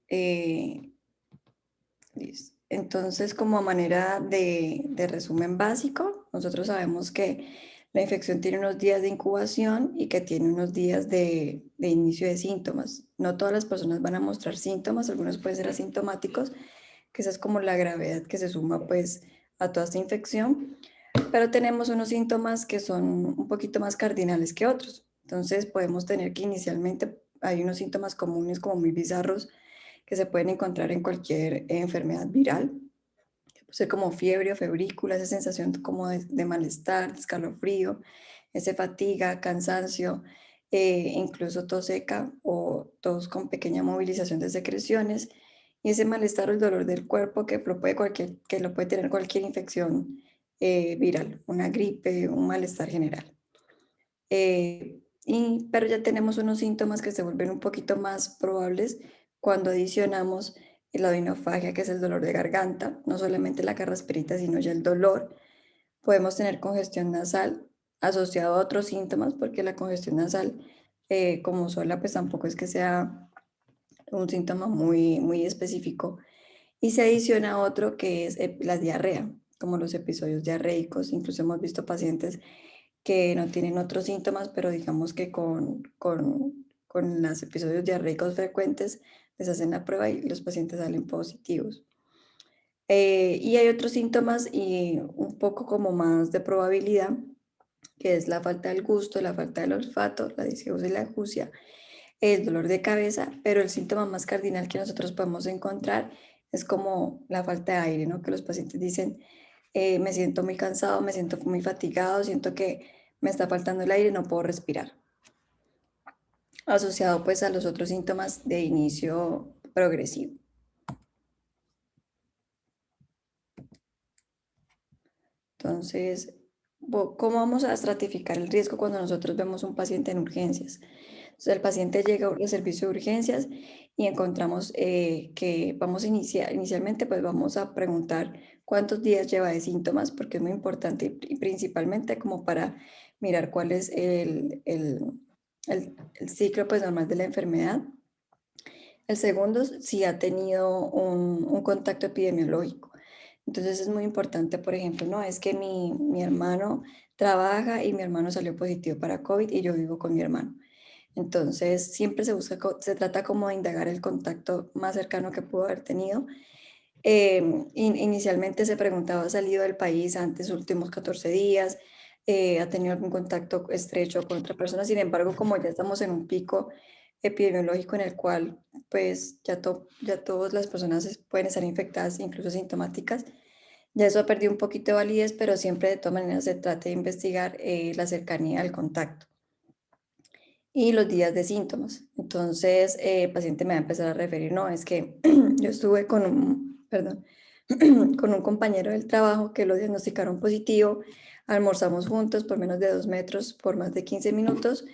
Eh, listo. Entonces, como a manera de resumen básico, nosotros sabemos que la infección tiene unos días de incubación y que tiene unos días de inicio de síntomas. No todas las personas van a mostrar síntomas, algunos pueden ser asintomáticos, que esa es como la gravedad que se suma pues a toda esta infección, pero tenemos unos síntomas que son un poquito más cardinales que otros. Entonces podemos tener que inicialmente hay unos síntomas comunes como muy bizarros que se pueden encontrar en cualquier enfermedad viral, que puede ser como fiebre o febrícula, esa sensación como de malestar, de escalofrío, ese fatiga, cansancio, incluso tos seca o tos con pequeña movilización de secreciones, y ese malestar o el dolor del cuerpo que lo puede tener cualquier infección viral, una gripe, un malestar general. Pero ya tenemos unos síntomas que se vuelven un poquito más probables cuando adicionamos la odinofagia, que es el dolor de garganta, no solamente la carraspirita, sino ya el dolor. Podemos tener congestión nasal asociado a otros síntomas, porque la congestión nasal, como sola, pues tampoco es que sea un síntoma muy específico. Y se adiciona otro que es la diarrea, como los episodios diarreicos. Incluso hemos visto pacientes que no tienen otros síntomas, pero digamos que con los episodios diarreicos frecuentes les hacen la prueba y los pacientes salen positivos. Y hay otros síntomas y un poco como más de probabilidad, que es la falta del gusto, la falta del olfato, la disgeusia y la acusia, el dolor de cabeza, pero el síntoma más cardinal que nosotros podemos encontrar es como la falta de aire, ¿no? Que los pacientes dicen, me siento muy cansado, me siento muy fatigado, siento que me está faltando el aire, no puedo respirar. Asociado pues a los otros síntomas de inicio progresivo. Entonces, ¿cómo vamos a estratificar el riesgo cuando nosotros vemos un paciente en urgencias? Entonces, el paciente llega al servicio de urgencias y encontramos que vamos a inicialmente pues vamos a preguntar cuántos días lleva de síntomas, porque es muy importante y principalmente como para mirar cuál es el ciclo pues normal de la enfermedad. El segundo, si ha tenido un contacto epidemiológico. Entonces es muy importante, por ejemplo, no, es que mi hermano trabaja y mi hermano salió positivo para COVID y yo vivo con mi hermano. Entonces siempre se busca, se trata como de indagar el contacto más cercano que pudo haber tenido. Inicialmente se preguntaba, ¿ha salido del país antes los últimos 14 días? ¿Ha tenido algún contacto estrecho con otra persona? Sin embargo, como ya estamos en un pico epidemiológico en el cual pues ya todas las personas pueden estar infectadas, incluso sintomáticas, ya eso ha perdido un poquito de validez, pero siempre de todas maneras se trata de investigar la cercanía al contacto y los días de síntomas. Entonces, el paciente me va a empezar a referir, no, es que yo estuve con perdón, con un compañero del trabajo que lo diagnosticaron positivo, almorzamos juntos por menos de 2 metros por más de 15 minutos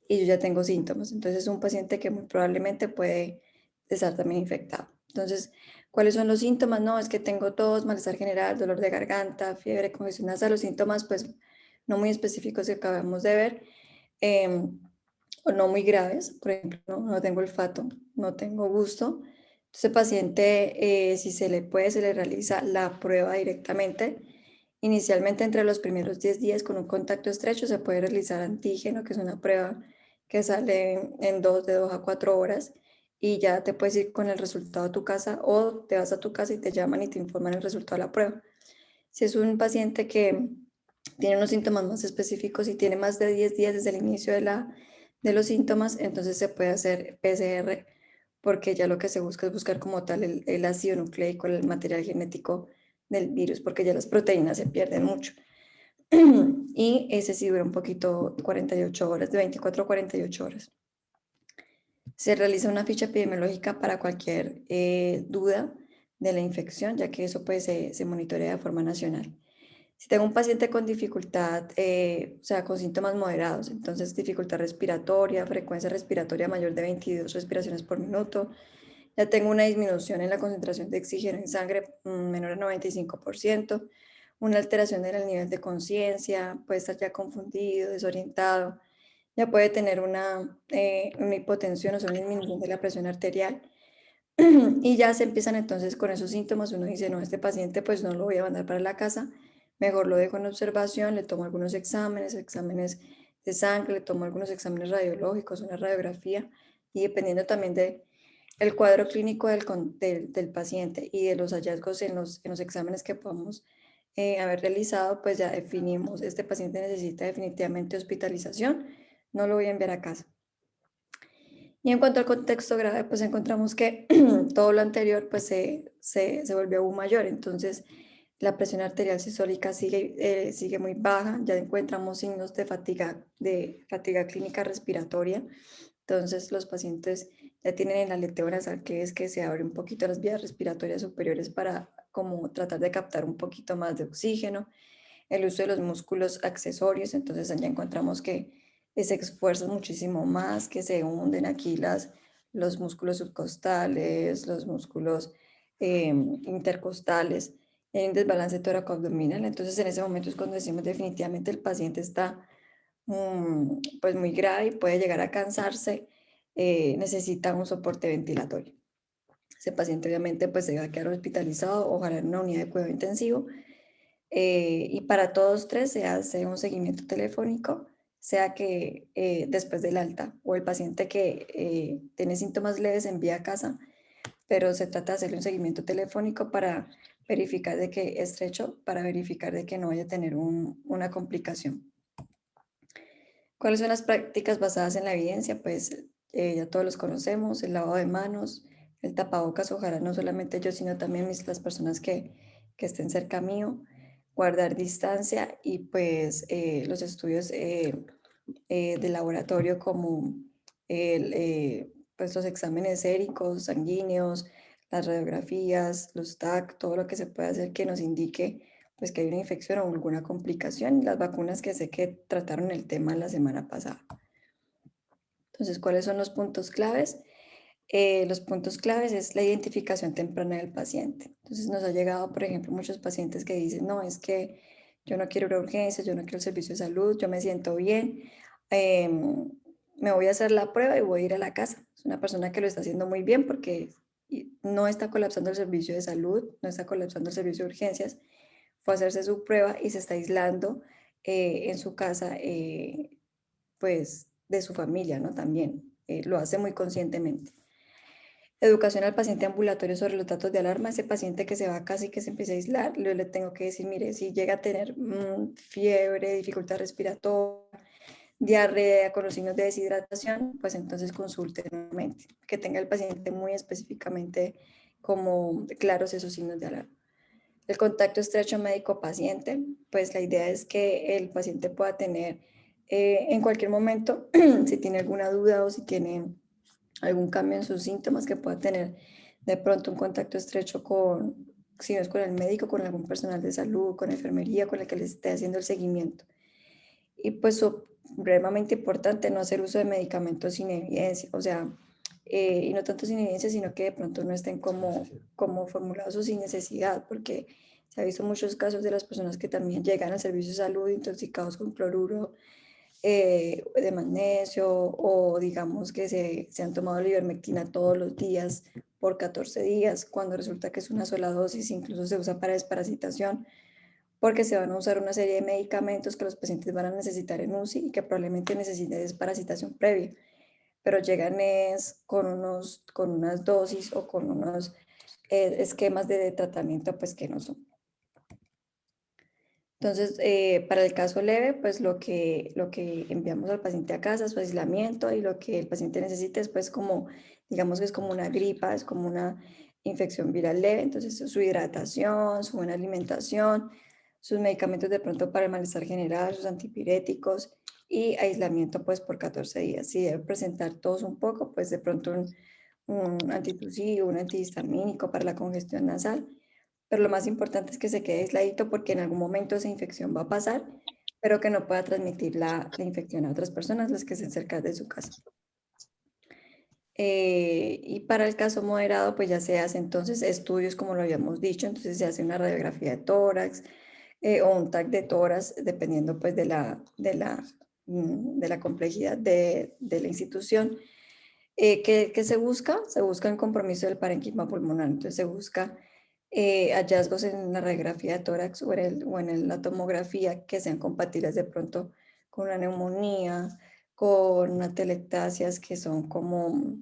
y yo ya tengo síntomas. Entonces, es un paciente que muy probablemente puede estar también infectado. Entonces, ¿cuáles son los síntomas? No, es que tengo tos, malestar general, dolor de garganta, fiebre, congestión nasal, los síntomas pues no muy específicos que acabamos de ver. O no muy graves, por ejemplo, no tengo olfato, no tengo gusto. Entonces, el paciente, si se le puede, se le realiza la prueba directamente. Inicialmente, entre los primeros 10 días con un contacto estrecho, se puede realizar antígeno, que es una prueba que sale en de 2 a 4 horas y ya te puedes ir con el resultado a tu casa o te vas a tu casa y te llaman y te informan el resultado de la prueba. Si es un paciente que tiene unos síntomas más específicos y tiene más de 10 días desde el inicio de los síntomas, entonces se puede hacer PCR porque ya lo que se busca es buscar como tal el ácido nucleico, el material genético del virus, porque ya las proteínas se pierden mucho. Y ese sí dura un poquito, 48 horas, de 24 a 48 horas. Se realiza una ficha epidemiológica para cualquier duda de la infección, ya que eso pues se monitorea de forma nacional. Si tengo un paciente con dificultad, o sea, con síntomas moderados, entonces dificultad respiratoria, frecuencia respiratoria mayor de 22 respiraciones por minuto, ya tengo una disminución en la concentración de oxígeno en sangre menor a 95%, una alteración en el nivel de conciencia, puede estar ya confundido, desorientado, ya puede tener una hipotensión, o sea, una disminución de la presión arterial, Y ya se empiezan entonces con esos síntomas, uno dice, no, este paciente pues no lo voy a mandar para la casa, mejor lo dejo en observación, le tomo algunos exámenes de sangre, le tomo algunos exámenes radiológicos, una radiografía, y dependiendo también de el cuadro clínico del paciente y de los hallazgos en los exámenes que podamos haber realizado, pues ya definimos, este paciente necesita definitivamente hospitalización, no lo voy a enviar a casa. Y en cuanto al contexto grave, pues encontramos que todo lo anterior pues se volvió aún mayor. Entonces, la presión arterial sistólica sigue muy baja, ya encontramos signos de fatiga clínica respiratoria. Entonces, los pacientes ya tienen el aleteo nasal, que es que se abre un poquito las vías respiratorias superiores para como tratar de captar un poquito más de oxígeno, el uso de los músculos accesorios, entonces allá encontramos que se esfuerzan muchísimo más, que se hunden aquí los músculos subcostales, los músculos intercostales, hay un desbalance tóraco-abdominal, entonces en ese momento es cuando decimos definitivamente el paciente está pues muy grave y puede llegar a cansarse, necesita un soporte ventilatorio. Ese paciente obviamente pues se va a quedar hospitalizado, ojalá en una unidad de cuidado intensivo, y para todos tres se hace un seguimiento telefónico, sea que después del alta o el paciente que tiene síntomas leves se envía a casa, pero se trata de hacerle un seguimiento telefónico para verificar de que es estrecho, para verificar de que no vaya a tener una complicación. ¿Cuáles son las prácticas basadas en la evidencia? Pues ya todos los conocemos, el lavado de manos, el tapabocas, ojalá no solamente yo, sino también las personas que estén cerca mío, guardar distancia y pues los estudios de laboratorio como pues los exámenes séricos, sanguíneos, las radiografías, los TAC, todo lo que se puede hacer que nos indique pues que hay una infección o alguna complicación, y las vacunas que sé que trataron el tema la semana pasada. Entonces, ¿cuáles son los puntos claves? Los puntos claves es la identificación temprana del paciente. Entonces, nos ha llegado, por ejemplo, muchos pacientes que dicen, no, es que yo no quiero ir a urgencias, yo no quiero el servicio de salud, yo me siento bien, me voy a hacer la prueba y voy a ir a la casa. Es una persona que lo está haciendo muy bien porque no está colapsando el servicio de salud, no está colapsando el servicio de urgencias, fue a hacerse su prueba y se está aislando en su casa, pues, de su familia, ¿no? También lo hace muy conscientemente. Educación al paciente ambulatorio sobre los datos de alarma. Ese paciente que se va a casa y que se empieza a aislar, yo le tengo que decir, mire, si llega a tener fiebre, dificultad respiratoria, diarrea con los signos de deshidratación, pues entonces consulte nuevamente, que tenga el paciente muy específicamente como claros esos signos de alarma. El contacto estrecho médico-paciente, pues la idea es que el paciente pueda tener en cualquier momento, si tiene alguna duda o si tiene algún cambio en sus síntomas, que pueda tener de pronto un contacto estrecho si no es con el médico, con algún personal de salud, con enfermería, con el que le esté haciendo el seguimiento. Y pues supremamente importante no hacer uso de medicamentos sin evidencia, o sea, y no tanto sin evidencia, sino que de pronto no estén como formulados o sin necesidad, porque se ha visto muchos casos de las personas que también llegan al servicio de salud intoxicados con cloruro de magnesio, o digamos que se han tomado la ivermectina todos los días por 14 días, cuando resulta que es una sola dosis, incluso se usa para desparasitación, porque se van a usar una serie de medicamentos que los pacientes van a necesitar en UCI y que probablemente necesiten desparasitación previa, pero llegan con unas dosis o con unos esquemas de tratamiento pues que no son. Entonces, para el caso leve, pues lo que enviamos al paciente a casa es su aislamiento, y lo que el paciente necesita es pues como, digamos que es como una gripa, es como una infección viral leve, entonces su hidratación, su buena alimentación, sus medicamentos de pronto para el malestar general, sus antipiréticos y aislamiento pues por 14 días. Si debe presentar tos un poco, pues de pronto un antitusivo, un antihistamínico para la congestión nasal, pero lo más importante es que se quede aisladito porque en algún momento esa infección va a pasar, pero que no pueda transmitir la infección a otras personas, las que estén cerca de su casa. Y para el caso moderado, pues ya se hace entonces estudios, como lo habíamos dicho, entonces se hace una radiografía de tórax o un TAC de tórax, dependiendo pues de la complejidad de la institución. ¿Qué se busca? Se busca el compromiso del parénquima pulmonar. Entonces se busca hallazgos en la radiografía de tórax o en la tomografía que sean compatibles de pronto con una neumonía, con atelectasias que son como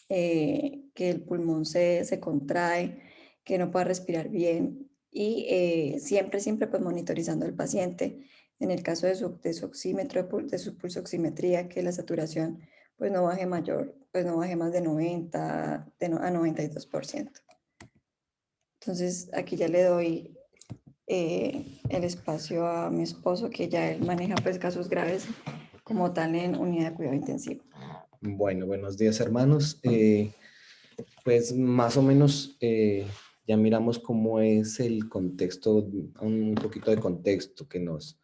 que el pulmón se contrae, que no pueda respirar bien y siempre pues monitorizando al paciente. En el caso de su oxímetro, de su pulso oximetría, que la saturación pues no baje mayor, pues no baje más de 90 a 92%. Entonces aquí ya le doy el espacio a mi esposo, que ya él maneja pues casos graves como tal en unidad de cuidado intensivo. Bueno, buenos días, hermanos. Pues más o menos ya miramos cómo es el contexto, un poquito de contexto que nos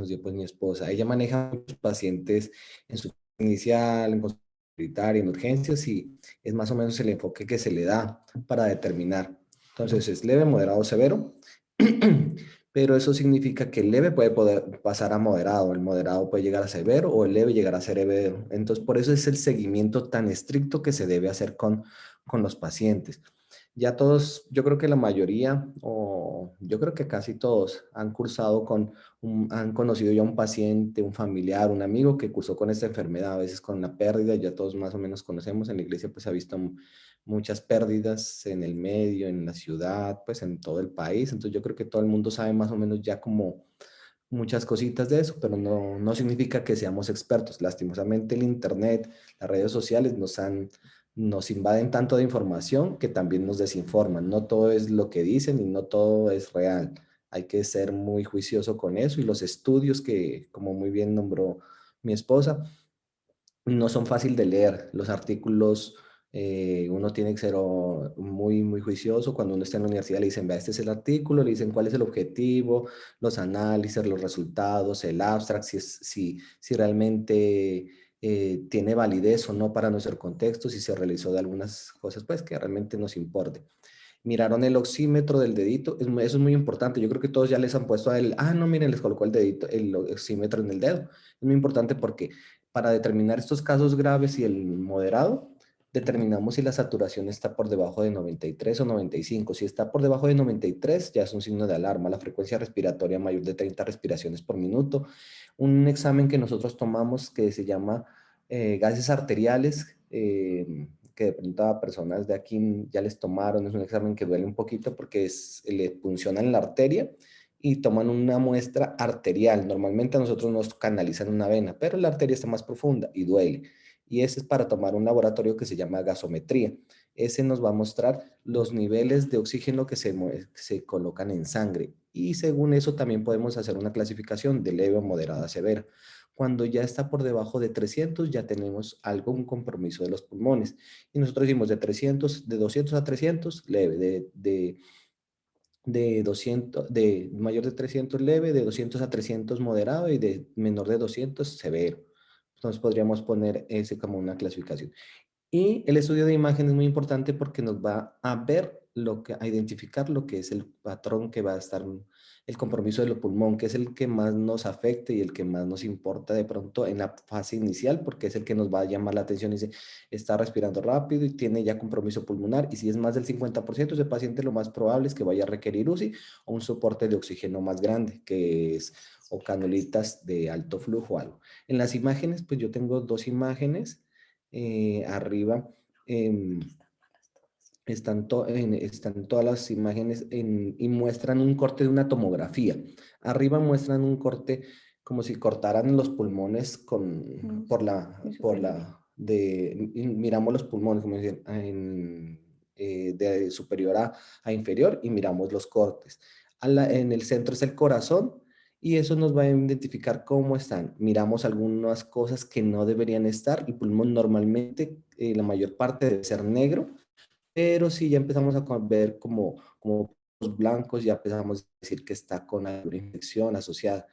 dio pues mi esposa. Ella maneja muchos pacientes en su inicial, en consulta prioritaria, en urgencias, y es más o menos el enfoque que se le da para determinar. Entonces es leve, moderado, severo. Pero eso significa que el leve puede poder pasar a moderado, el moderado puede llegar a severo o el leve llegar a ser severo. Entonces, por eso es el seguimiento tan estricto que se debe hacer con los pacientes. Ya todos, yo creo que la mayoría, o yo creo que casi todos, han cursado han conocido ya un paciente, un familiar, un amigo que cursó con esta enfermedad, a veces con la pérdida, ya todos más o menos conocemos, en la iglesia pues se ha visto muchas pérdidas en el medio, en la ciudad, pues en todo el país, entonces yo creo que todo el mundo sabe más o menos ya como muchas cositas de eso, pero no significa que seamos expertos. Lastimosamente el internet, las redes sociales nos invaden tanto de información que también nos desinforman. No todo es lo que dicen y no todo es real. Hay que ser muy juicioso con eso y los estudios que, como muy bien nombró mi esposa, no son fácil de leer. Los artículos, uno tiene que ser muy, muy juicioso. Cuando uno está en la universidad le dicen, vea, este es el artículo, le dicen cuál es el objetivo, los análisis, los resultados, el abstract, si realmente tiene validez o no para nuestro contexto, si se realizó de algunas cosas, pues que realmente nos importe. Miraron el oxímetro del dedito, eso es muy importante. Yo creo que todos ya les han puesto a él, no, miren, les colocó el dedito, el oxímetro en el dedo. Es muy importante porque para determinar estos casos graves y el moderado, determinamos si la saturación está por debajo de 93 o 95. Si está por debajo de 93, ya es un signo de alarma. La frecuencia respiratoria mayor de 30 respiraciones por minuto. Un examen que nosotros tomamos que se llama gases arteriales, que de pronto a personas de aquí ya les tomaron, es un examen que duele un poquito porque le puncionan la arteria y toman una muestra arterial. Normalmente a nosotros nos canalizan una vena, pero la arteria está más profunda y duele. Y ese es para tomar un laboratorio que se llama gasometría. Ese nos va a mostrar los niveles de oxígeno que se colocan en sangre. Y según eso también podemos hacer una clasificación de leve, moderada, severa. Cuando ya está por debajo de 300, ya tenemos un compromiso de los pulmones. Y nosotros decimos de 200 a 300, leve, de 200, de mayor de 300 leve, de 200 a 300 moderado y de menor de 200 severo. Entonces podríamos poner ese como una clasificación. Y el estudio de imagen es muy importante porque nos va a a identificar lo que es el patrón que va a estar, el compromiso del pulmón, que es el que más nos afecta y el que más nos importa de pronto en la fase inicial, porque es el que nos va a llamar la atención y dice, está respirando rápido y tiene ya compromiso pulmonar. Y si es más del 50%, ese paciente lo más probable es que vaya a requerir UCI o un soporte de oxígeno más grande, que es o canulitas de alto flujo o algo. En las imágenes, pues yo tengo dos imágenes arriba em, están todas las imágenes y muestran un corte de una tomografía. Arriba muestran un corte como si cortaran los pulmones Muy superior. y miramos los pulmones como dicen, de superior a inferior y miramos los cortes. En el centro es el corazón y eso nos va a identificar cómo están. Miramos algunas cosas que no deberían estar. El pulmón normalmente, la mayor parte debe ser negro, pero si ya empezamos a ver como blancos, ya empezamos a decir que está con alguna infección asociada.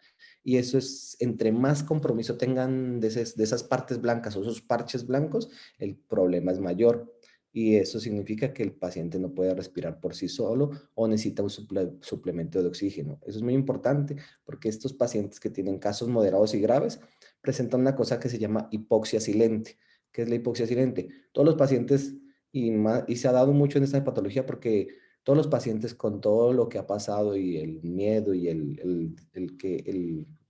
Y eso es, entre más compromiso tengan de esas partes blancas o esos parches blancos, el problema es mayor. Y eso significa que el paciente no puede respirar por sí solo o necesita un suplemento de oxígeno. Eso es muy importante porque estos pacientes que tienen casos moderados y graves presentan una cosa que se llama hipoxia silente. ¿Qué es la hipoxia silente? Todos los pacientes, y se ha dado mucho en esta patología porque todos los pacientes con todo lo que ha pasado y el miedo y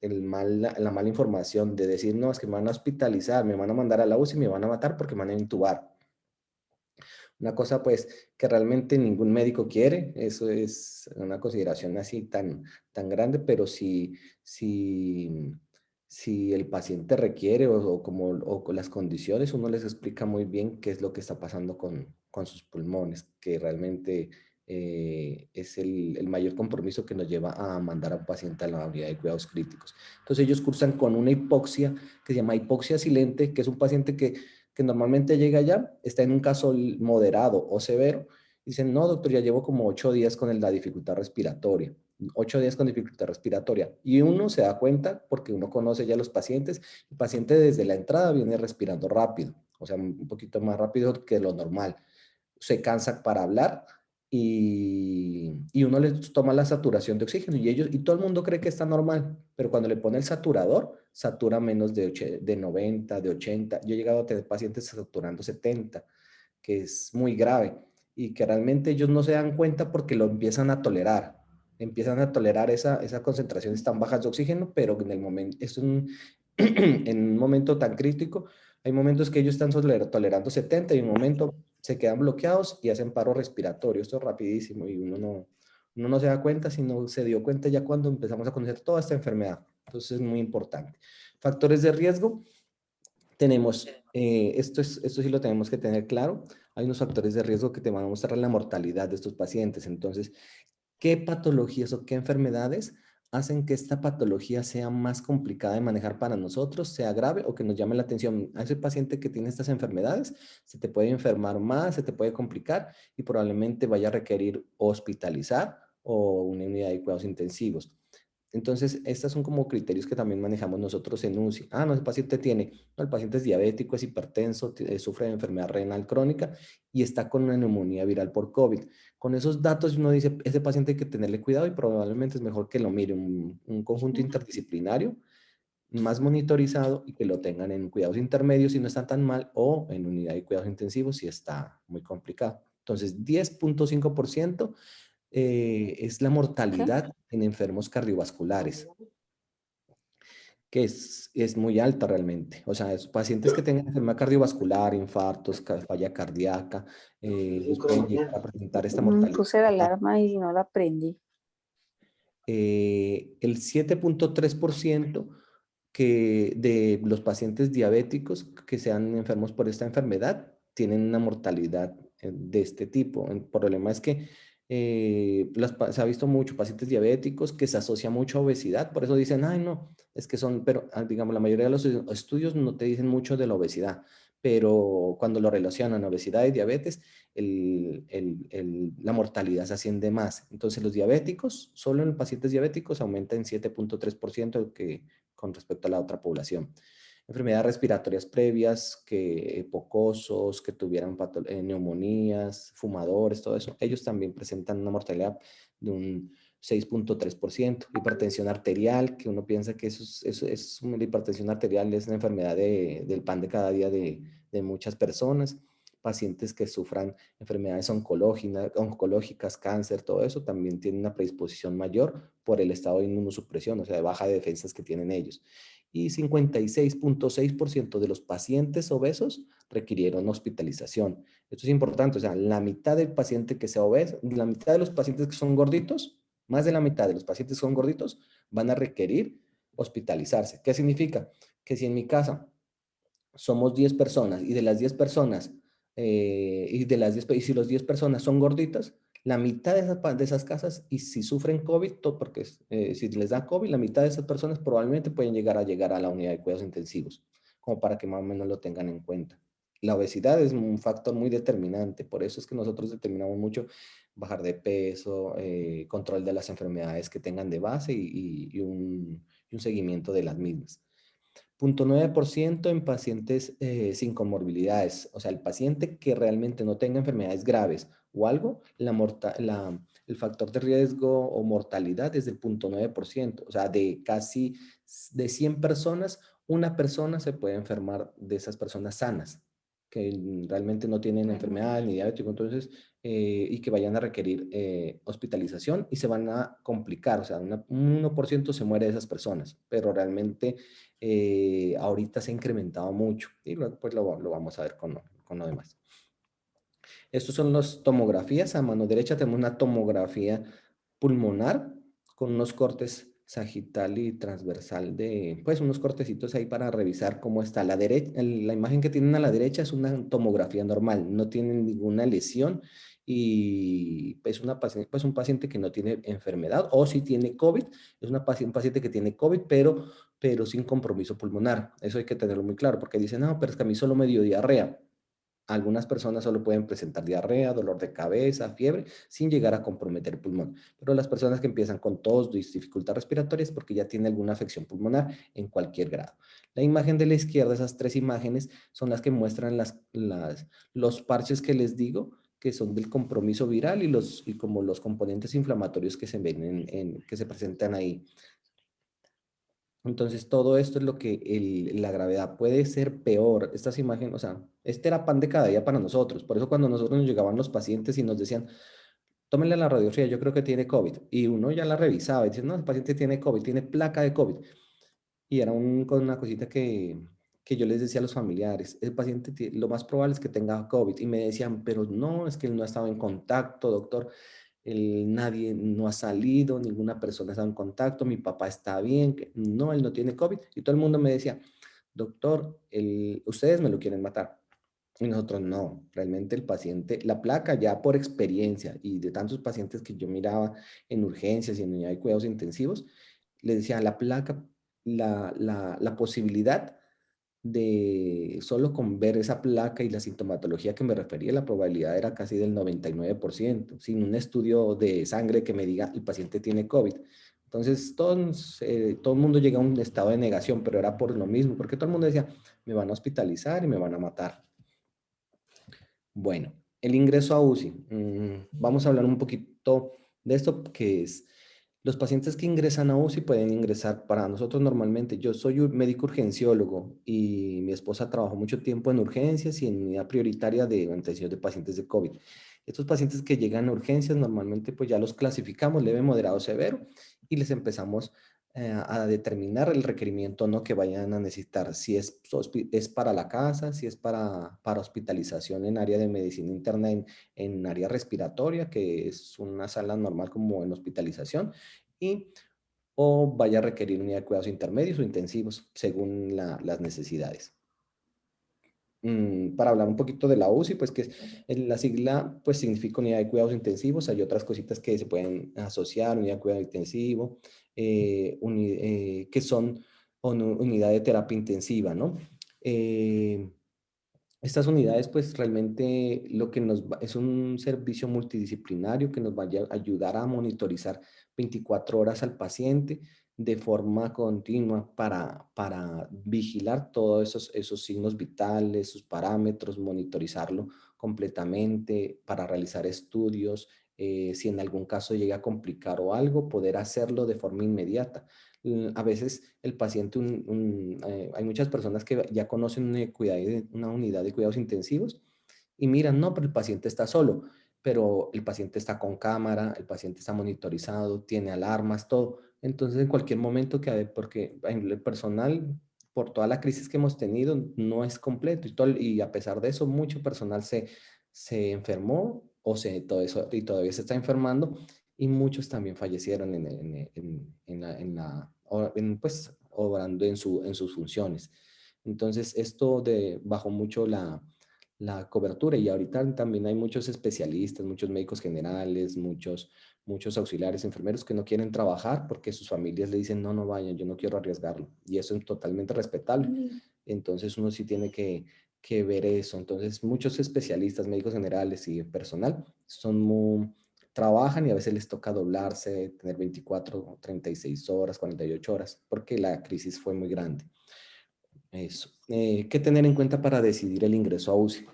la mala información de decir, no, es que me van a hospitalizar, me van a mandar a la UCI y me van a matar porque me van a intubar. Una cosa pues que realmente ningún médico quiere, eso es una consideración así tan grande, pero si el paciente requiere o con las condiciones, uno les explica muy bien qué es lo que está pasando con sus pulmones, que realmente es el mayor compromiso que nos lleva a mandar a un paciente a la unidad de cuidados críticos. Entonces ellos cursan con una hipoxia que se llama hipoxia silente, que es un paciente que normalmente llega allá, está en un caso moderado o severo, dicen, no, doctor, ya llevo como 8 días con la dificultad respiratoria, 8 días con dificultad respiratoria, y uno se da cuenta porque uno conoce ya a los pacientes, el paciente desde la entrada viene respirando rápido, o sea, un poquito más rápido que lo normal, se cansa para hablar, y uno les toma la saturación de oxígeno y todo el mundo cree que está normal, pero cuando le pone el saturador, satura menos de 90, de 80. Yo he llegado a tener pacientes saturando 70, que es muy grave y que realmente ellos no se dan cuenta porque lo empiezan a tolerar esa concentraciones tan bajas de oxígeno, pero en el momento, en un momento tan crítico, hay momentos que ellos están tolerando 70 y en un momento se quedan bloqueados y hacen paro respiratorio. Esto es rapidísimo y uno no se da cuenta, sino se dio cuenta ya cuando empezamos a conocer toda esta enfermedad. Entonces es muy importante. Factores de riesgo, tenemos, esto sí lo tenemos que tener claro, hay unos factores de riesgo que te van a mostrar la mortalidad de estos pacientes. Entonces, ¿qué patologías o qué enfermedades hacen que esta patología sea más complicada de manejar para nosotros, sea grave o que nos llame la atención? A ese paciente que tiene estas enfermedades, se te puede enfermar más, se te puede complicar y probablemente vaya a requerir hospitalizar o una unidad de cuidados intensivos. Entonces, estos son como criterios que también manejamos nosotros en UCI. Ah, no, el paciente tiene, no, el paciente es diabético, es hipertenso, sufre de enfermedad renal crónica y está con una neumonía viral por COVID. Con esos datos uno dice, ese paciente hay que tenerle cuidado y probablemente es mejor que lo mire un conjunto interdisciplinario más monitorizado y que lo tengan en cuidados intermedios si no está tan mal o en unidad de cuidados intensivos si está muy complicado. Entonces, 10.5% es la mortalidad en enfermos cardiovasculares, que es muy alta realmente. O sea, pacientes que tengan enfermedad cardiovascular, infartos, falla cardíaca, ellos pueden llegar a presentar esta mortalidad. Puse la alarma y no la prendí. El 7.3% de los pacientes diabéticos que sean enfermos por esta enfermedad tienen una mortalidad de este tipo. El problema es que se ha visto mucho pacientes diabéticos que se asocia mucho a obesidad, por eso dicen, ay no, es que son, pero digamos, la mayoría de los estudios no te dicen mucho de la obesidad, pero cuando lo relacionan obesidad y diabetes, la mortalidad se asciende más. Entonces los diabéticos, solo en pacientes diabéticos aumenta en 7.3% con respecto a la otra población. Enfermedades respiratorias previas, que hipocosos, que tuvieran neumonías, fumadores, todo eso, ellos también presentan una mortalidad de un 6.3%. Hipertensión arterial, que uno piensa que la hipertensión arterial es una enfermedad del pan de cada día de muchas personas. Pacientes que sufran enfermedades oncológicas, cáncer, todo eso también tienen una predisposición mayor por el estado de inmunosupresión, o sea, de baja de defensas que tienen ellos. Y 56.6% de los pacientes obesos requirieron hospitalización. Esto es importante, o sea, la mitad del paciente que sea obeso, la mitad de los pacientes que son gorditos, más de la mitad de los pacientes que son gorditos van a requerir hospitalizarse. ¿Qué significa? Que si en mi casa somos 10 personas y de las 10 personas, y si los 10 personas son gorditas, la mitad de esas casas, y si sufren COVID, porque si les da COVID, la mitad de esas personas probablemente pueden llegar a la unidad de cuidados intensivos, como para que más o menos lo tengan en cuenta. La obesidad es un factor muy determinante, por eso es que nosotros determinamos mucho bajar de peso, control de las enfermedades que tengan de base y un seguimiento de las mismas. 0.9% en pacientes sin comorbilidades, o sea, el paciente que realmente no tenga enfermedades graves o algo, el factor de riesgo o mortalidad es del 0.9%, o sea, de 100 personas, una persona se puede enfermar de esas personas sanas. que realmente no tienen enfermedad ni diabético, entonces, y que vayan a requerir hospitalización y se van a complicar, o sea, un 1% se muere de esas personas, pero realmente ahorita se ha incrementado mucho y luego pues lo vamos a ver con lo demás. Estos son las tomografías. A mano derecha tenemos una tomografía pulmonar con unos cortes sagital y transversal de, pues unos cortecitos ahí para revisar cómo está. La derecha, la imagen que tienen a la derecha es una tomografía normal, no tienen ninguna lesión y es pues un paciente que no tiene enfermedad o si tiene COVID, es un paciente que tiene COVID, pero sin compromiso pulmonar. Eso hay que tenerlo muy claro porque dicen, no, pero es que a mí solo me dio diarrea. Algunas personas solo pueden presentar diarrea, dolor de cabeza, fiebre, sin llegar a comprometer el pulmón. Pero las personas que empiezan con tos, dificultad respiratoria es porque ya tiene alguna afección pulmonar en cualquier grado. La imagen de la izquierda, esas tres imágenes, son las que muestran los parches que les digo, que son del compromiso viral y como los componentes inflamatorios que se ven que se presentan ahí. Entonces, todo esto es lo que la gravedad puede ser peor. Estas imágenes, o sea, este era pan de cada día para nosotros. Por eso cuando nosotros nos llegaban los pacientes y nos decían, tómenle la radiografía, yo creo que tiene COVID. Y uno ya la revisaba y dice, no, el paciente tiene COVID, tiene placa de COVID. Y era una cosita que yo les decía a los familiares, el paciente lo más probable es que tenga COVID. Y me decían, pero no, es que él no ha estado en contacto, doctor. Nadie no ha salido, ninguna persona está en contacto, mi papá está bien, no, él no tiene COVID. Y todo el mundo me decía, doctor, ustedes me lo quieren matar. Y nosotros no, realmente el paciente, la placa ya por experiencia y de tantos pacientes que yo miraba en urgencias y en unidad de cuidados intensivos, les decía, la placa, la posibilidad de solo con ver esa placa y la sintomatología que me refería, la probabilidad era casi del 99%, sin un estudio de sangre que me diga el paciente tiene COVID. Entonces, todo el mundo llega a un estado de negación, pero era por lo mismo, porque todo el mundo decía, me van a hospitalizar y me van a matar. Bueno, el ingreso a UCI. Vamos a hablar un poquito de esto, que es los pacientes que ingresan a UCI pueden ingresar para nosotros normalmente. Yo soy un médico urgenciólogo y mi esposa trabajó mucho tiempo en urgencias y en unidad prioritaria de atención de pacientes de COVID. Estos pacientes que llegan a urgencias normalmente pues ya los clasificamos leve, moderado, severo y les empezamos a determinar el requerimiento no que vayan a necesitar, si es para la casa, si es para hospitalización en área de medicina interna, en área respiratoria, que es una sala normal como en hospitalización, y, o vaya a requerir unidad de cuidados intermedios o intensivos, según las necesidades. Para hablar un poquito de la UCI, pues que la sigla pues significa unidad de cuidados intensivos, hay otras cositas que se pueden asociar, unidad de cuidado intensivo, que son unidad de terapia intensiva, ¿no? Estas unidades, pues realmente lo que es un servicio multidisciplinario que nos va a ayudar a monitorizar 24 horas al paciente de forma continua para vigilar todos esos signos vitales, sus parámetros, monitorizarlo completamente para realizar estudios. Si en algún caso llega a complicar o algo, poder hacerlo de forma inmediata. A veces el paciente, hay muchas personas que ya conocen una unidad de cuidados intensivos y miran, no, pero el paciente está solo, pero el paciente está con cámara, el paciente está monitorizado, tiene alarmas, todo. Entonces, en cualquier momento porque el personal, por toda la crisis que hemos tenido, no es completo y a pesar de eso, mucho personal se enfermó todo eso, y todavía se está enfermando y muchos también fallecieron pues, obrando en sus funciones. Entonces, esto bajó mucho la cobertura y ahorita también hay muchos especialistas, muchos médicos generales, muchos auxiliares, enfermeros que no quieren trabajar porque sus familias le dicen, no, no vayan, yo no quiero arriesgarlo. Y eso es totalmente respetable. Entonces, uno sí tiene que ver eso. Entonces, muchos especialistas, médicos generales y personal trabajan y a veces les toca doblarse, tener 24, 36 horas, 48 horas, porque la crisis fue muy grande. Eso. ¿Qué tener en cuenta para decidir el ingreso a UCI?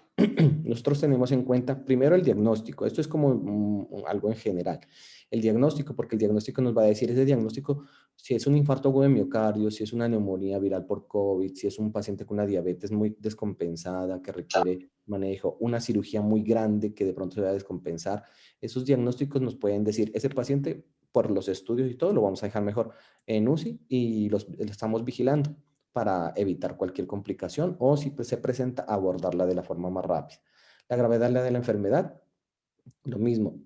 nosotros tenemos en cuenta primero el diagnóstico. Esto es como algo en general. El diagnóstico, porque el diagnóstico nos va a decir ese diagnóstico si es un infarto agudo de miocardio, si es una neumonía viral por COVID, si es un paciente con una diabetes muy descompensada que requiere manejo, una cirugía muy grande que de pronto se va a descompensar. Esos diagnósticos nos pueden decir, ese paciente, por los estudios y todo, lo vamos a dejar mejor en UCI y lo estamos vigilando para evitar cualquier complicación o si se presenta, abordarla de la forma más rápida. La gravedad de la enfermedad, lo mismo.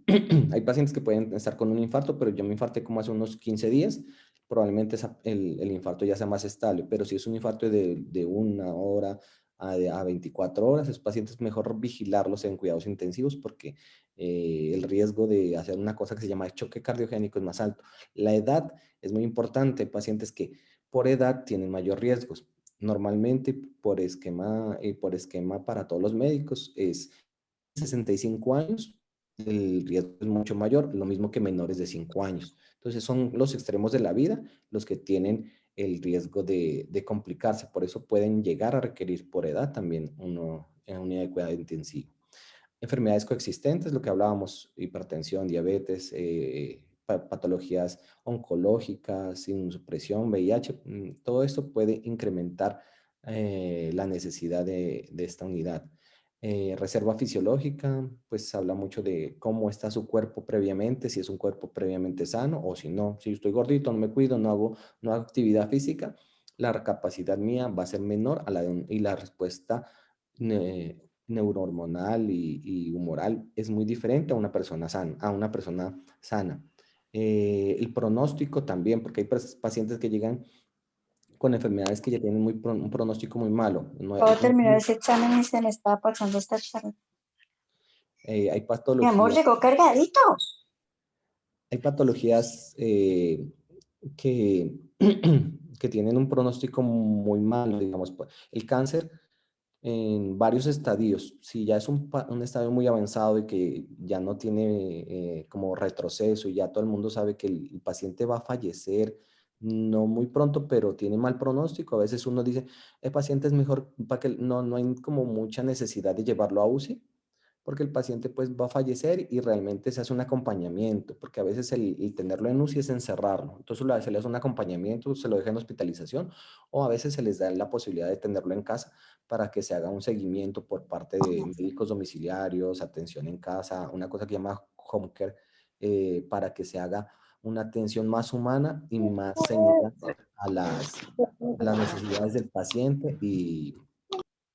Hay pacientes que pueden estar con un infarto, pero yo me infarté como hace unos 15 días, probablemente el infarto ya sea más estable, pero si es un infarto de una hora a 24 horas, esos pacientes mejor vigilarlos en cuidados intensivos porque el riesgo de hacer una cosa que se llama choque cardiogénico es más alto. La edad es muy importante, hay pacientes que por edad tienen mayor riesgos. Normalmente por esquema para todos los médicos es 65 años, el riesgo es mucho mayor, lo mismo que menores de 5 años. Entonces son los extremos de la vida los que tienen el riesgo de complicarse, por eso pueden llegar a requerir por edad también uno en unidad de cuidado intensivo. Enfermedades coexistentes, lo que hablábamos, hipertensión, diabetes, patologías oncológicas, inmunosupresión, VIH, todo esto puede incrementar la necesidad de esta unidad. Reserva fisiológica, pues habla mucho de cómo está su cuerpo previamente, si es un cuerpo previamente sano o si no. Si yo estoy gordito, no me cuido, no hago actividad física, la capacidad mía va a ser menor y la respuesta neurohormonal y humoral es muy diferente a una persona sana. El pronóstico también, porque hay pacientes que llegan con enfermedades que ya tienen un pronóstico muy malo. Acabo de terminar ese examen y se me estaba pasando esta charla. Hay Mi amor, patologías, llegó cargadito. hay patologías que, que tienen un pronóstico muy malo, digamos, el cáncer en varios estadios. Si ya es un estadio muy avanzado y que ya no tiene como retroceso y ya todo el mundo sabe que el paciente va a fallecer, no muy pronto, pero tiene mal pronóstico, a veces uno dice, el paciente es mejor para que no hay como mucha necesidad de llevarlo a UCI porque el paciente pues va a fallecer y realmente se hace un acompañamiento, porque a veces el tenerlo en UCI es encerrarlo, entonces se le hace un acompañamiento, se lo deja en hospitalización o a veces se les da la posibilidad de tenerlo en casa para que se haga un seguimiento por parte de médicos domiciliarios, atención en casa, una cosa que llama home care, para que se haga una atención más humana y más ceñida a las necesidades del paciente y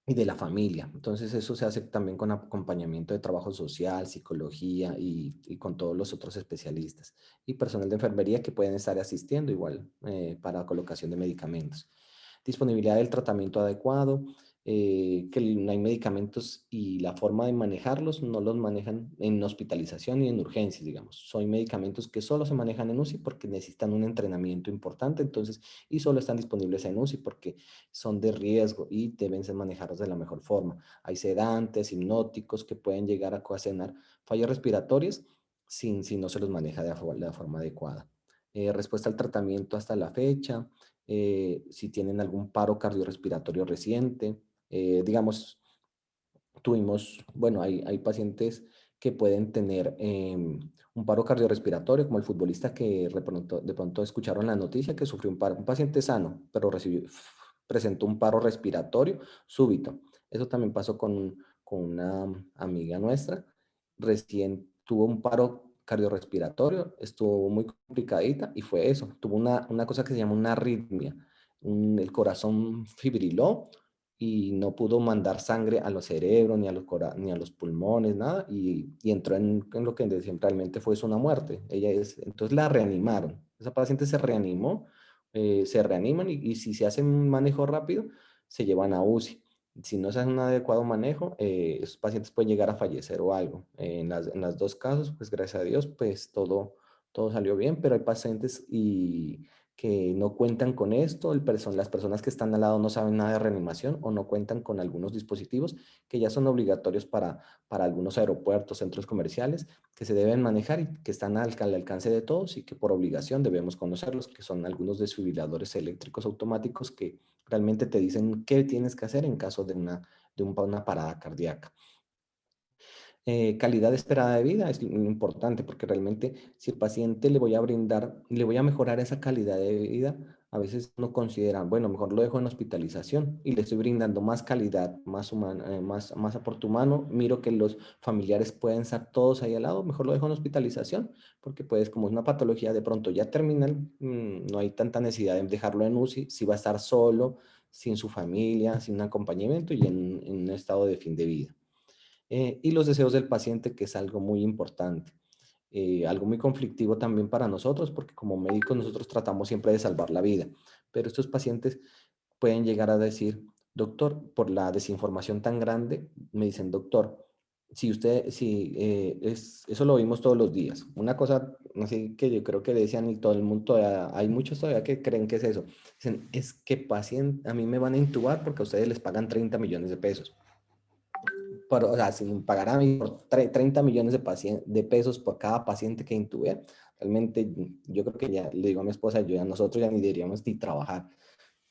de la familia. Entonces eso se hace también con acompañamiento de trabajo social, psicología y con todos los otros especialistas y personal de enfermería que pueden estar asistiendo igual para colocación de medicamentos. Disponibilidad del tratamiento adecuado, que no hay medicamentos y la forma de manejarlos no los manejan en hospitalización y en urgencias, digamos. Son medicamentos que solo se manejan en UCI porque necesitan un entrenamiento importante, entonces, y solo están disponibles en UCI porque son de riesgo y deben ser manejados de la mejor forma. Hay sedantes, hipnóticos que pueden llegar a ocasionar fallas respiratorias si no se los maneja de la forma adecuada. Respuesta al tratamiento hasta la fecha, si tienen algún paro cardiorrespiratorio reciente, digamos, bueno, hay pacientes que pueden tener un paro cardiorrespiratorio, como el futbolista que de pronto escucharon la noticia que sufrió un paro, un paciente sano, pero presentó un paro respiratorio súbito. Eso también pasó con una amiga nuestra, recién tuvo un paro cardiorrespiratorio, estuvo muy complicadita y fue eso, tuvo una cosa que se llama una arritmia, el corazón fibriló y no pudo mandar sangre a los cerebros, ni a los pulmones, nada, y entró en lo que decían realmente fue una muerte. Entonces la reanimaron. Esa paciente se reanimó, se reaniman y si se hace un manejo rápido, se llevan a UCI. Si no se hace un adecuado manejo, esos pacientes pueden llegar a fallecer o algo. En las dos casos, pues gracias a Dios, pues todo salió bien, pero hay pacientes que no cuentan con esto, las personas que están al lado no saben nada de reanimación o no cuentan con algunos dispositivos que ya son obligatorios para algunos aeropuertos, centros comerciales, que se deben manejar y que están al alcance de todos y que por obligación debemos conocerlos, que son algunos desfibriladores eléctricos automáticos que realmente te dicen qué tienes que hacer en caso de una una parada cardíaca. Calidad esperada de vida es importante porque realmente si el paciente le voy a brindar, le voy a mejorar esa calidad de vida, a veces no consideran, bueno, mejor lo dejo en hospitalización y le estoy brindando más calidad, más humana, más aporte humano, miro que los familiares pueden estar todos ahí al lado, mejor lo dejo en hospitalización porque pues como es una patología de pronto ya terminal, no hay tanta necesidad de dejarlo en UCI, si va a estar solo, sin su familia, sin un acompañamiento y en un estado de fin de vida. Y los deseos del paciente, que es algo muy importante. Algo muy conflictivo también para nosotros, porque como médicos nosotros tratamos siempre de salvar la vida, pero estos pacientes pueden llegar a decir, doctor, por la desinformación tan grande, me dicen, doctor, si usted, si eso lo vimos todos los días. Una cosa así que yo creo que decían y todo el mundo, hay muchos todavía que creen que es eso. Dicen, es que paciente, a mí me van a intubar porque a ustedes les pagan 30 millones de pesos o sea, si me pagaran a mí por 30 millones de pesos por cada paciente que intubé, realmente yo creo que ya le digo a mi esposa, yo ya nosotros ya ni deberíamos ni trabajar,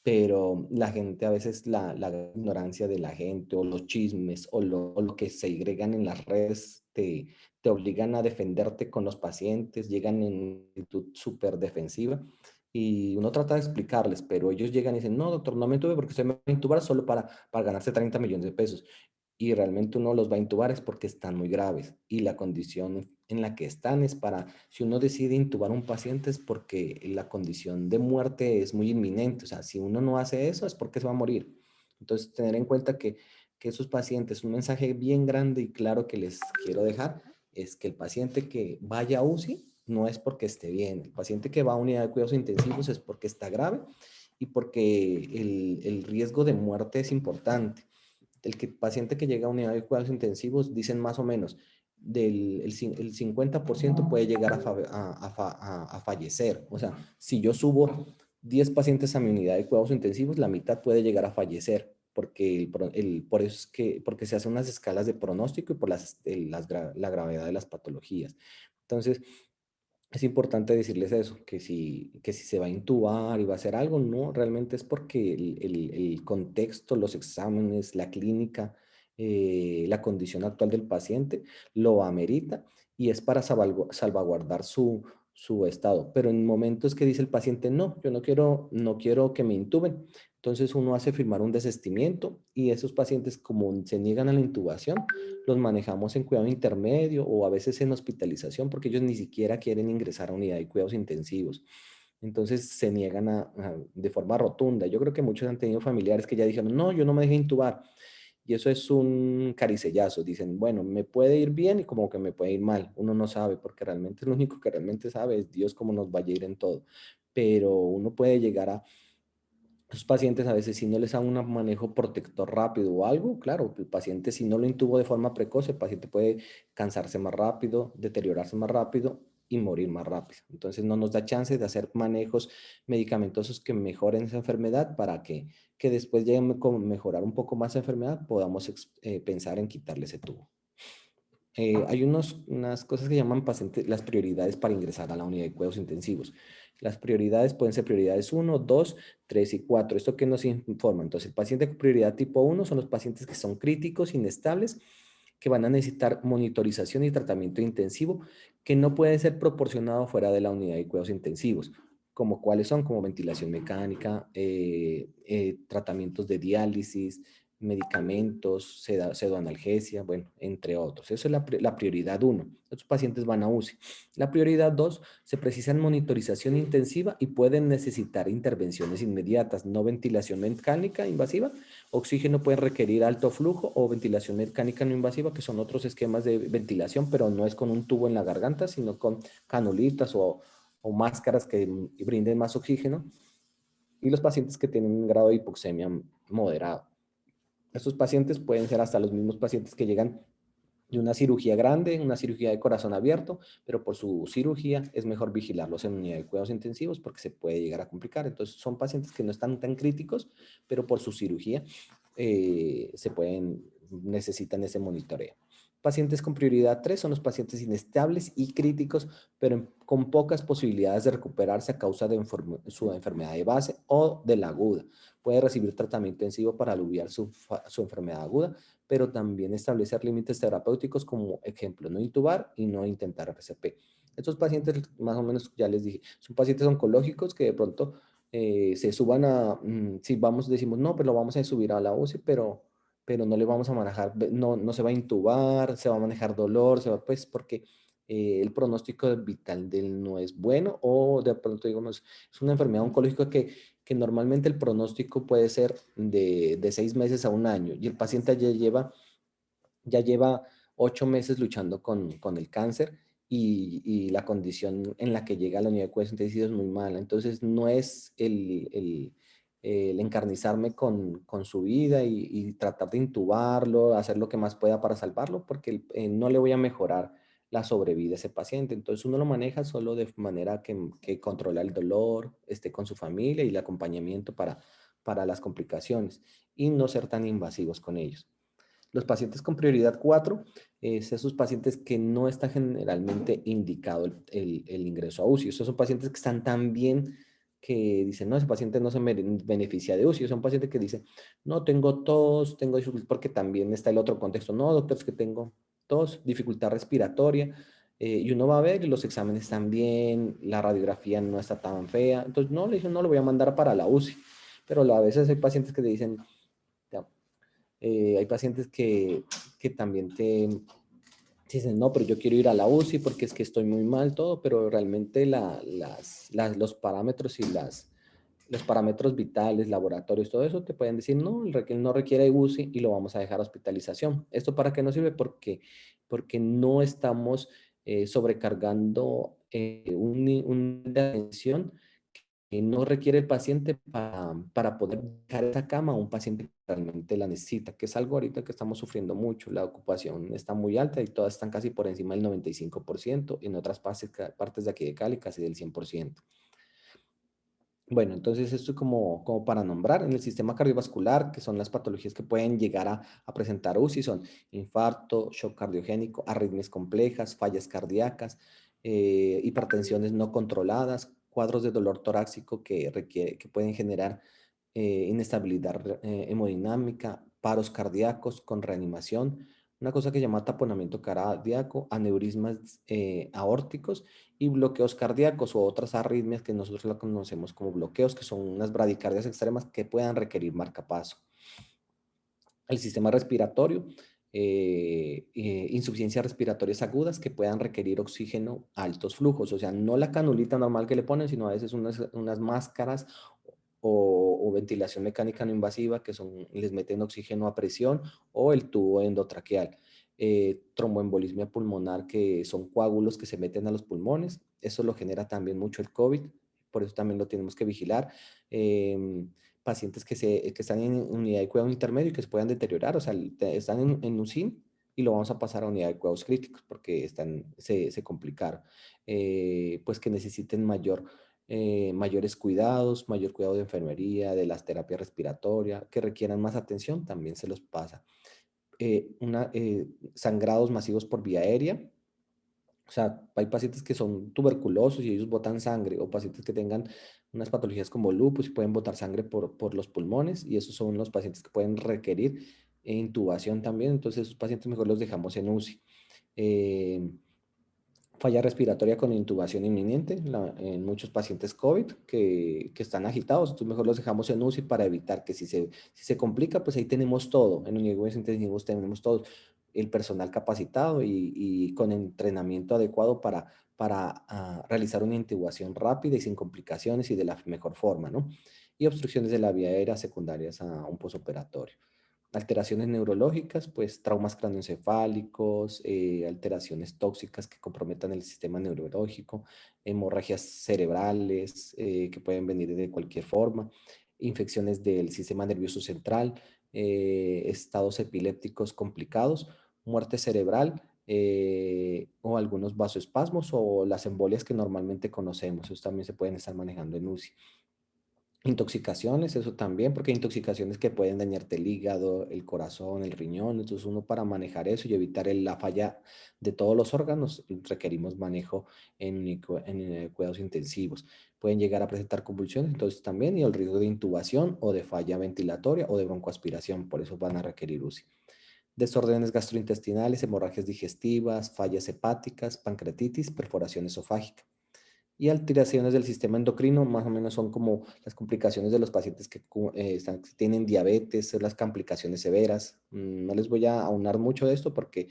pero la gente a veces, la ignorancia de la gente o los chismes o lo que se agregan en las redes te obligan a defenderte con los pacientes, llegan en actitud súper defensiva. Y uno trata de explicarles, pero ellos llegan y dicen, no, doctor, no me intube porque usted me va a intubar solo para ganarse 30 millones de pesos y realmente uno los va a intubar es porque están muy graves y la condición en la que están es para, si uno decide intubar a un paciente es porque la condición de muerte es muy inminente, o sea, si uno no hace eso es porque se va a morir. Entonces, tener en cuenta que esos pacientes, un mensaje bien grande y claro que les quiero dejar es que el paciente que vaya a UCI no es porque esté bien, el paciente que va a unidad de cuidados intensivos es porque está grave y porque el riesgo de muerte es importante paciente que llega a unidad de cuidados intensivos, dicen más o menos, el 50% puede llegar a fallecer. O sea, si yo subo 10 pacientes a mi unidad de cuidados intensivos, la mitad puede llegar a fallecer. Porque, por eso es que, porque se hacen unas escalas de pronóstico y por la gravedad de las patologías. Entonces, es importante decirles eso, que si se va a intubar y va a hacer algo, no, realmente es porque el contexto, los exámenes, la clínica, la condición actual del paciente lo amerita y es para salvaguardar su estado. Pero en momentos que dice el paciente, no, yo no quiero que me intuben, entonces uno hace firmar un desistimiento y esos pacientes como se niegan a la intubación, los manejamos en cuidado intermedio o a veces en hospitalización porque ellos ni siquiera quieren ingresar a unidad de cuidados intensivos. Entonces se niegan de forma rotunda. Yo creo que muchos han tenido familiares que ya dijeron, no, yo no me dejé intubar. Y eso es un caricellazo. Dicen, bueno, me puede ir bien y como que me puede ir mal. Uno no sabe porque realmente lo único que realmente sabe es Dios cómo nos vaya a ir en todo. Pero uno puede llegar a los pacientes a veces si no les da un manejo protector rápido o algo, claro, el paciente si no lo intubo de forma precoz, el paciente puede cansarse más rápido, deteriorarse más rápido y morir más rápido. Entonces no nos da chance de hacer manejos medicamentosos que mejoren esa enfermedad para que después lleguen a mejorar un poco más la enfermedad, podamos pensar en quitarle ese tubo. Hay unas cosas que llaman pacientes, las prioridades para ingresar a la unidad de cuidados intensivos. Las prioridades pueden ser prioridades 1, 2, 3 y 4. ¿Esto qué nos informa? Entonces, el paciente con prioridad tipo 1 son los pacientes que son críticos, inestables, que van a necesitar monitorización y tratamiento intensivo, que no puede ser proporcionado fuera de la unidad de cuidados intensivos. Como cuáles son, como ventilación mecánica, tratamientos de diálisis, medicamentos, pseudoanalgesia, bueno, entre otros. Eso es la prioridad 1. Estos pacientes van a UCI. La prioridad 2, se precisan monitorización intensiva y pueden necesitar intervenciones inmediatas, no ventilación mecánica invasiva. Oxígeno puede requerir alto flujo o ventilación mecánica no invasiva, que son otros esquemas de ventilación, pero no es con un tubo en la garganta, sino con canulitas o máscaras que brinden más oxígeno. Y los pacientes que tienen un grado de hipoxemia moderado. Estos pacientes pueden ser hasta los mismos pacientes que llegan de una cirugía grande, una cirugía de corazón abierto, pero por su cirugía es mejor vigilarlos en unidad de cuidados intensivos porque se puede llegar a complicar. Entonces son pacientes que no están tan críticos, pero por su cirugía necesitan ese monitoreo. Pacientes con prioridad 3 son los pacientes inestables y críticos, pero con pocas posibilidades de recuperarse a causa de su enfermedad de base o de la aguda. Puede recibir tratamiento intensivo para aliviar su enfermedad aguda, pero también establecer límites terapéuticos como ejemplo, no intubar y no intentar RCP. Estos pacientes, más o menos, ya les dije, son pacientes oncológicos que de pronto se suban si vamos, decimos, no, pues lo vamos a subir a la UCI, pero no le vamos a manejar, no se va a intubar, se va a manejar dolor, pues porque el pronóstico vital de él no es bueno o de pronto digamos, es una enfermedad oncológica que normalmente el pronóstico puede ser de 6 meses a un año y el paciente ya lleva 8 meses luchando con el cáncer y la condición en la que llega a la unidad de cuidados intensivos es muy mala. Entonces, no es el encarnizarme con su vida y tratar de intubarlo, hacer lo que más pueda para salvarlo, porque no le voy a mejorar la sobrevida a ese paciente. Entonces, uno lo maneja solo de manera que controla el dolor, esté con su familia y el acompañamiento para las complicaciones y no ser tan invasivos con ellos. Los pacientes con prioridad 4 es esos pacientes que no está generalmente indicado el ingreso a UCI. Esos son pacientes que están tan bien que dicen, no, ese paciente no se beneficia de UCI. Son pacientes que dicen, no, tengo tos, tengo dificultad, porque también está el otro contexto. No, doctor, es que tengo tos, dificultad respiratoria, y uno va a ver y los exámenes están bien, la radiografía no está tan fea. Entonces, no, le dicen, no, lo voy a mandar para la UCI. Pero a veces hay pacientes que te dicen, hay pacientes que también te dicen, no, pero yo quiero ir a la UCI porque es que estoy muy mal, todo, pero realmente los parámetros y los parámetros vitales, laboratorios, todo eso te pueden decir, no, no requiere UCI y lo vamos a dejar a hospitalización. ¿Esto para qué nos sirve? Porque no estamos sobrecargando una atención que no requiere el paciente para poder dejar esa cama a un paciente que realmente la necesita, que es algo ahorita que estamos sufriendo mucho. La ocupación está muy alta y todas están casi por encima del 95%, en otras partes de aquí de Cali casi del 100%. Bueno, entonces esto es como para nombrar en el sistema cardiovascular, que son las patologías que pueden llegar a presentar UCI, son infarto, shock cardiogénico, arritmias complejas, fallas cardíacas, hipertensiones no controladas, cuadros de dolor torácico que pueden generar inestabilidad hemodinámica, paros cardíacos con reanimación, una cosa que se llama taponamiento cardíaco, aneurismas aórticos y bloqueos cardíacos o otras arritmias que nosotros la conocemos como bloqueos, que son unas bradicardias extremas que puedan requerir marcapaso. El sistema respiratorio, insuficiencias respiratorias agudas que puedan requerir oxígeno a altos flujos, o sea, no la canulita normal que le ponen, sino a veces unas máscaras o ventilación mecánica no invasiva que les meten oxígeno a presión o el tubo endotraqueal. Tromboembolismia pulmonar, que son coágulos que se meten a los pulmones, eso lo genera también mucho el COVID, por eso también lo tenemos que vigilar. Pacientes que están en unidad de cuidado intermedio y que se puedan deteriorar, o sea, están en UCI y lo vamos a pasar a unidad de cuidados críticos porque se complicaron. Pues que necesiten mayores cuidados, mayor cuidado de enfermería, de las terapias respiratorias, que requieran más atención, también se los pasa. Sangrados masivos por vía aérea, o sea, hay pacientes que son tuberculosos y ellos botan sangre, o pacientes que tengan unas patologías como lupus y pueden botar sangre por los pulmones, y esos son los pacientes que pueden requerir intubación también, entonces esos pacientes mejor los dejamos en UCI. Falla respiratoria con intubación inminente en muchos pacientes COVID que están agitados, entonces mejor los dejamos en UCI para evitar que si se complica, pues ahí tenemos todo, en unidades intensivos tenemos todo, el personal capacitado y con entrenamiento adecuado para realizar una intubación rápida y sin complicaciones y de la mejor forma, ¿no? Y obstrucciones de la vía aérea secundarias a un posoperatorio. Alteraciones neurológicas, pues traumas craneoencefálicos, alteraciones tóxicas que comprometan el sistema neurológico, hemorragias cerebrales que pueden venir de cualquier forma, infecciones del sistema nervioso central, estados epilépticos complicados, muerte cerebral o algunos vasoespasmos o las embolias que normalmente conocemos. Esos también se pueden estar manejando en UCI. Intoxicaciones, eso también, porque hay intoxicaciones que pueden dañarte el hígado, el corazón, el riñón. Entonces uno para manejar eso y evitar la falla de todos los órganos, requerimos manejo en cuidados intensivos. Pueden llegar a presentar convulsiones, entonces también, y el riesgo de intubación o de falla ventilatoria o de broncoaspiración, por eso van a requerir UCI. Desórdenes gastrointestinales, hemorragias digestivas, fallas hepáticas, pancreatitis, perforación esofágica. Y alteraciones del sistema endocrino, más o menos son como las complicaciones de los pacientes que tienen diabetes, las complicaciones severas. No les voy a aunar mucho de esto porque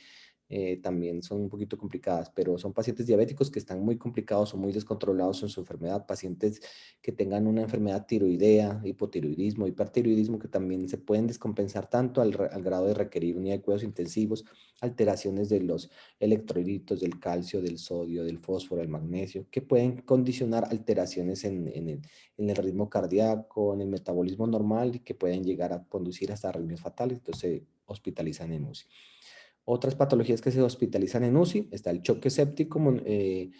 también son un poquito complicadas, pero son pacientes diabéticos que están muy complicados o muy descontrolados en su enfermedad, pacientes que tengan una enfermedad tiroidea, hipotiroidismo, hipertiroidismo, que también se pueden descompensar tanto al grado de requerir unidad de cuidados intensivos, alteraciones de los electrolitos, del calcio, del sodio, del fósforo, del magnesio, que pueden condicionar alteraciones en el ritmo cardíaco, en el metabolismo normal y que pueden llegar a conducir hasta arritmias fatales, entonces se hospitalizan en UCI. Otras patologías que se hospitalizan en UCI, está el choque séptico, eh,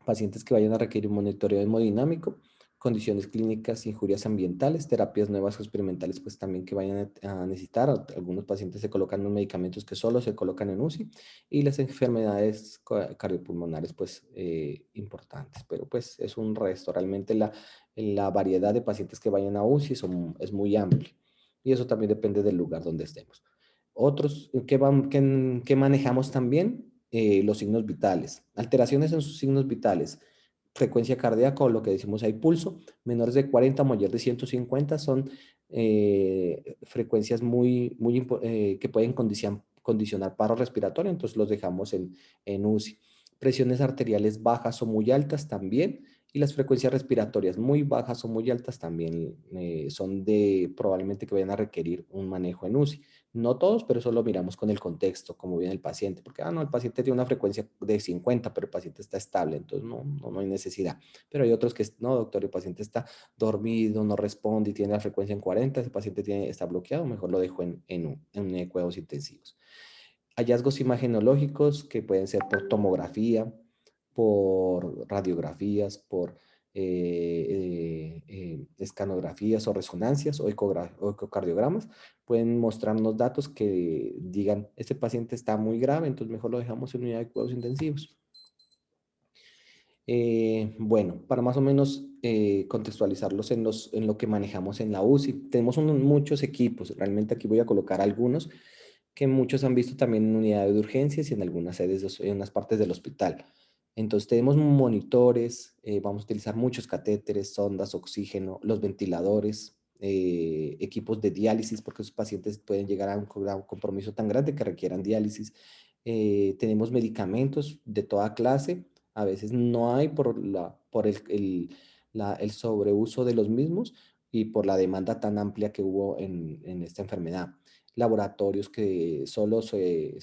pacientes que vayan a requerir un monitoreo hemodinámico, condiciones clínicas, injurias ambientales, terapias nuevas o experimentales, pues también que vayan a necesitar. Algunos pacientes se colocan unos medicamentos que solo se colocan en UCI y las enfermedades cardiopulmonares, pues importantes. Pero pues es un resto. Realmente la variedad de pacientes que vayan a UCI es muy amplia y eso también depende del lugar donde estemos. Otros que manejamos también, los signos vitales. Alteraciones en sus signos vitales. Frecuencia cardíaca o lo que decimos ahí pulso, menores de 40, mayor de 150 son frecuencias que pueden condicionar paro respiratorio, entonces los dejamos en UCI. Presiones arteriales bajas o muy altas también, y las frecuencias respiratorias muy bajas o muy altas también son probablemente que vayan a requerir un manejo en UCI. No todos, pero eso lo miramos con el contexto, cómo viene el paciente, porque, no, el paciente tiene una frecuencia de 50, pero el paciente está estable, entonces no hay necesidad. Pero hay otros que, no, doctor, el paciente está dormido, no responde y tiene la frecuencia en 40, ese paciente está bloqueado, mejor lo dejo en cuidados intensivos. Hallazgos imagenológicos que pueden ser por tomografía, por radiografías, por escanografías o resonancias o ecocardiogramas, pueden mostrarnos datos que digan, este paciente está muy grave, entonces mejor lo dejamos en unidad de cuidados intensivos. Bueno, para más o menos contextualizarlos en lo que manejamos en la UCI, tenemos muchos equipos, realmente aquí voy a colocar algunos que muchos han visto también en unidades de urgencias y en algunas sedes, en unas partes del hospital. Entonces tenemos monitores, vamos a utilizar muchos catéteres, sondas, oxígeno, los ventiladores, equipos de diálisis, porque esos pacientes pueden llegar a un compromiso tan grande que requieran diálisis. Tenemos medicamentos de toda clase, a veces no hay por el sobreuso de los mismos y por la demanda tan amplia que hubo en esta enfermedad. Laboratorios que solo se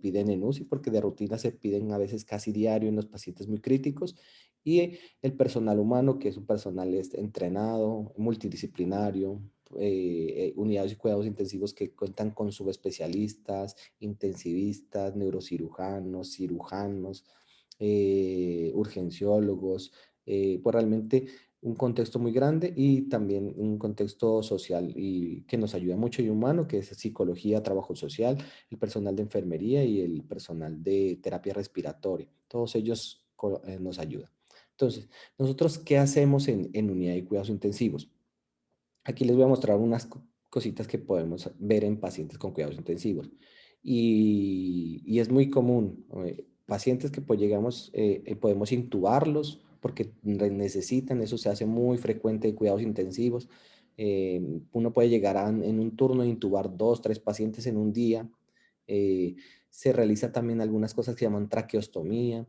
piden en UCI porque de rutina se piden a veces casi diario en los pacientes muy críticos, y el personal humano, que es un personal entrenado, multidisciplinario, unidades y cuidados intensivos que cuentan con subespecialistas, intensivistas, neurocirujanos, cirujanos, urgenciólogos, pues realmente un contexto muy grande y también un contexto social y que nos ayuda mucho y humano, que es psicología, trabajo social, el personal de enfermería y el personal de terapia respiratoria. Todos ellos nos ayudan. Entonces, nosotros, ¿qué hacemos en unidad de cuidados intensivos? Aquí les voy a mostrar unas cositas que podemos ver en pacientes con cuidados intensivos. Y es muy común, pacientes que pues llegamos, podemos intubarlos porque necesitan, eso se hace muy frecuente en cuidados intensivos. Uno puede llegar en un turno a intubar 2, 3 pacientes en un día. Eh, Se realiza también algunas cosas que se llaman traqueostomía.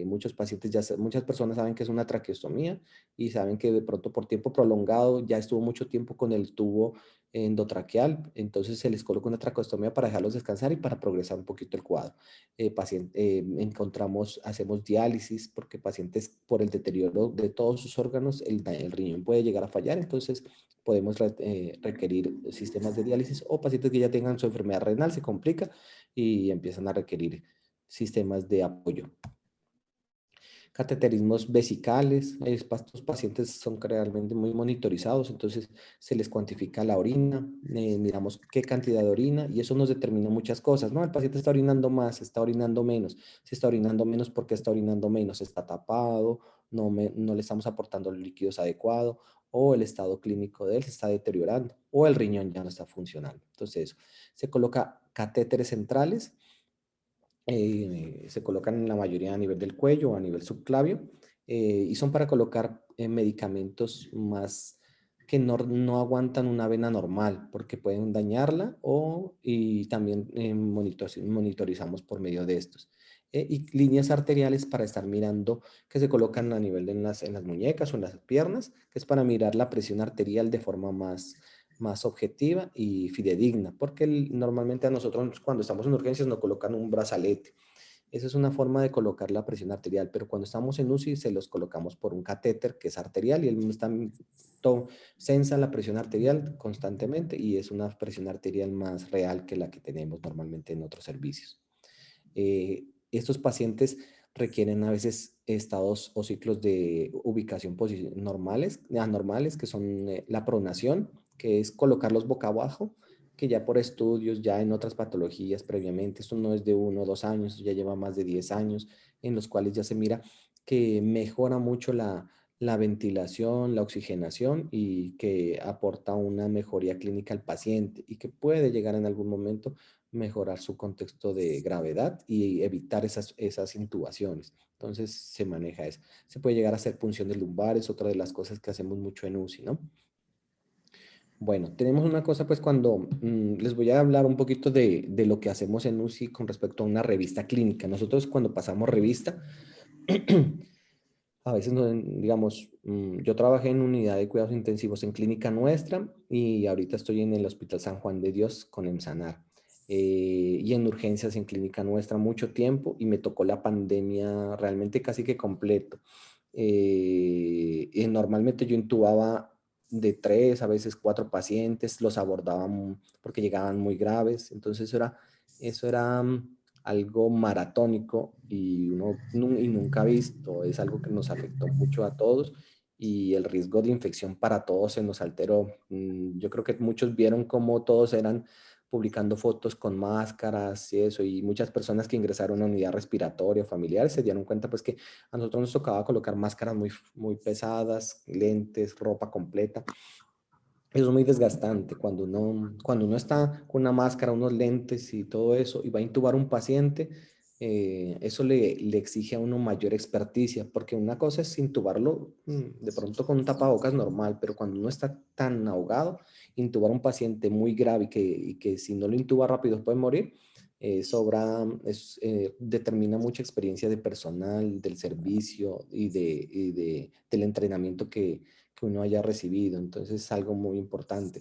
Muchas personas saben que es una traqueostomía y saben que de pronto por tiempo prolongado ya estuvo mucho tiempo con el tubo endotraqueal, entonces se les coloca una traqueostomía para dejarlos descansar y para progresar un poquito el cuadro. Hacemos diálisis porque pacientes por el deterioro de todos sus órganos, el riñón puede llegar a fallar, entonces podemos requerir sistemas de diálisis, o pacientes que ya tengan su enfermedad renal, se complica y empiezan a requerir sistemas de apoyo. cateterismos vesicales. Estos pacientes son realmente muy monitorizados, entonces se les cuantifica la orina, miramos qué cantidad de orina y eso nos determina muchas cosas, ¿no? El paciente está orinando más, está orinando menos, si está orinando menos, ¿por qué está orinando menos? Está tapado, no le estamos aportando los líquidos adecuados, o el estado clínico de él se está deteriorando, o el riñón ya no está funcionando. Entonces, se coloca catéteres centrales, se colocan en la mayoría a nivel del cuello o a nivel subclavio, y son para colocar medicamentos más que no aguantan una vena normal porque pueden dañarla y también monitorizamos por medio de estos. Y líneas arteriales para estar mirando que se colocan a nivel de en las muñecas o en las piernas, que es para mirar la presión arterial de forma más objetiva y fidedigna, porque normalmente a nosotros cuando estamos en urgencias nos colocan un brazalete. Esa es una forma de colocar la presión arterial, pero cuando estamos en UCI se los colocamos por un catéter que es arterial y él está sensa la presión arterial constantemente y es una presión arterial más real que la que tenemos normalmente en otros servicios. Estos pacientes requieren a veces estados o ciclos de ubicación normales, anormales, que son la pronación, que es colocarlos boca abajo, que ya por estudios, ya en otras patologías previamente, esto no es de 1 o 2 años, ya lleva más de 10 años, en los cuales ya se mira que mejora mucho la ventilación, la oxigenación y que aporta una mejoría clínica al paciente y que puede llegar en algún momento mejorar su contexto de gravedad y evitar esas intubaciones. Entonces se maneja eso. Se puede llegar a hacer punciones lumbares, otra de las cosas que hacemos mucho en UCI, ¿no? Bueno, tenemos una cosa, pues cuando les voy a hablar un poquito de lo que hacemos en UCI con respecto a una revista clínica. Nosotros cuando pasamos revista, a veces, digamos, yo trabajé en unidad de cuidados intensivos en clínica nuestra y ahorita estoy en el Hospital San Juan de Dios con EMSANAR. Y en urgencias en clínica nuestra mucho tiempo y me tocó la pandemia realmente casi que completo. Y normalmente yo intubaba de 3 a veces 4 pacientes, los abordaba porque llegaban muy graves, entonces eso era algo maratónico y uno y nunca visto, es algo que nos afectó mucho a todos y el riesgo de infección para todos se nos alteró. Yo creo que muchos vieron cómo todos eran publicando fotos con máscaras y eso, y muchas personas que ingresaron a unidad respiratoria familiar se dieron cuenta pues que a nosotros nos tocaba colocar máscaras muy pesadas, lentes, ropa completa. Eso es muy desgastante cuando uno está con una máscara, unos lentes y todo eso y va a intubar un paciente, eso le exige a uno mayor experticia, porque una cosa es intubarlo de pronto con un tapabocas normal, pero cuando uno está tan ahogado, intubar a un paciente muy grave y que si no lo intuba rápido puede morir, determina mucha experiencia de personal, del servicio del entrenamiento que uno haya recibido. Entonces es algo muy importante.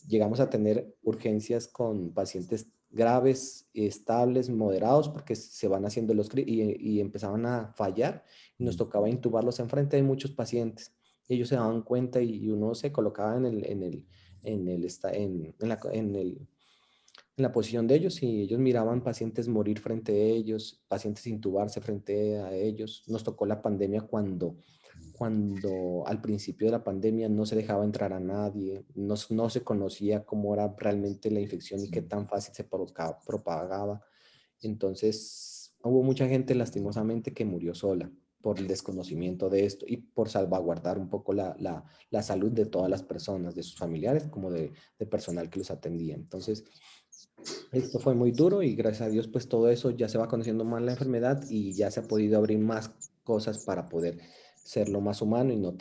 Llegamos a tener urgencias con pacientes graves, estables, moderados, porque se van haciendo y empezaban a fallar y nos tocaba intubarlos enfrente de muchos pacientes. Ellos se daban cuenta y uno se colocaba en la posición de ellos y ellos miraban pacientes morir frente a ellos, pacientes intubarse frente a ellos. Nos tocó la pandemia cuando al principio de la pandemia no se dejaba entrar a nadie, no se conocía cómo era realmente la infección y qué tan fácil se propagaba. Entonces, hubo mucha gente lastimosamente que murió sola por el desconocimiento de esto y por salvaguardar un poco la salud de todas las personas, de sus familiares como de personal que los atendía. Entonces, esto fue muy duro y gracias a Dios pues todo eso ya se va conociendo más la enfermedad y ya se ha podido abrir más cosas para poder serlo más humano y no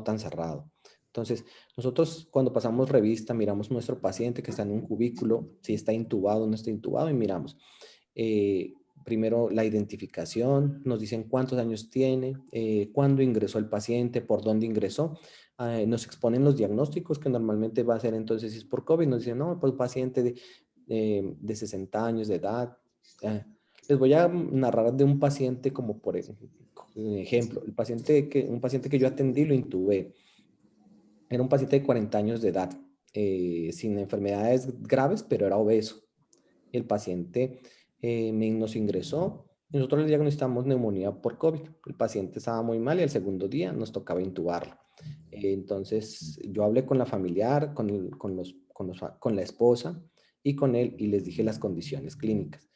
tan cerrado. Entonces, nosotros cuando pasamos revista miramos nuestro paciente que está en un cubículo, si está intubado o no está intubado y miramos. eh, Primero la identificación, nos dicen cuántos años tiene, cuándo ingresó el paciente, por dónde ingresó. Nos exponen los diagnósticos que normalmente va a ser entonces si es por COVID, nos dicen, no, pues paciente de 60 años de edad. Eh, Les voy a narrar de un paciente como por ejemplo, un paciente que yo atendí lo intubé. Era un paciente de 40 años de edad, sin enfermedades graves, pero era obeso. El paciente nos ingresó Nosotros le diagnosticamos neumonía por COVID. El paciente estaba muy mal y al segundo día nos tocaba intubarlo. Entonces yo hablé con la familiar, con la esposa y con él y les dije las condiciones clínicas.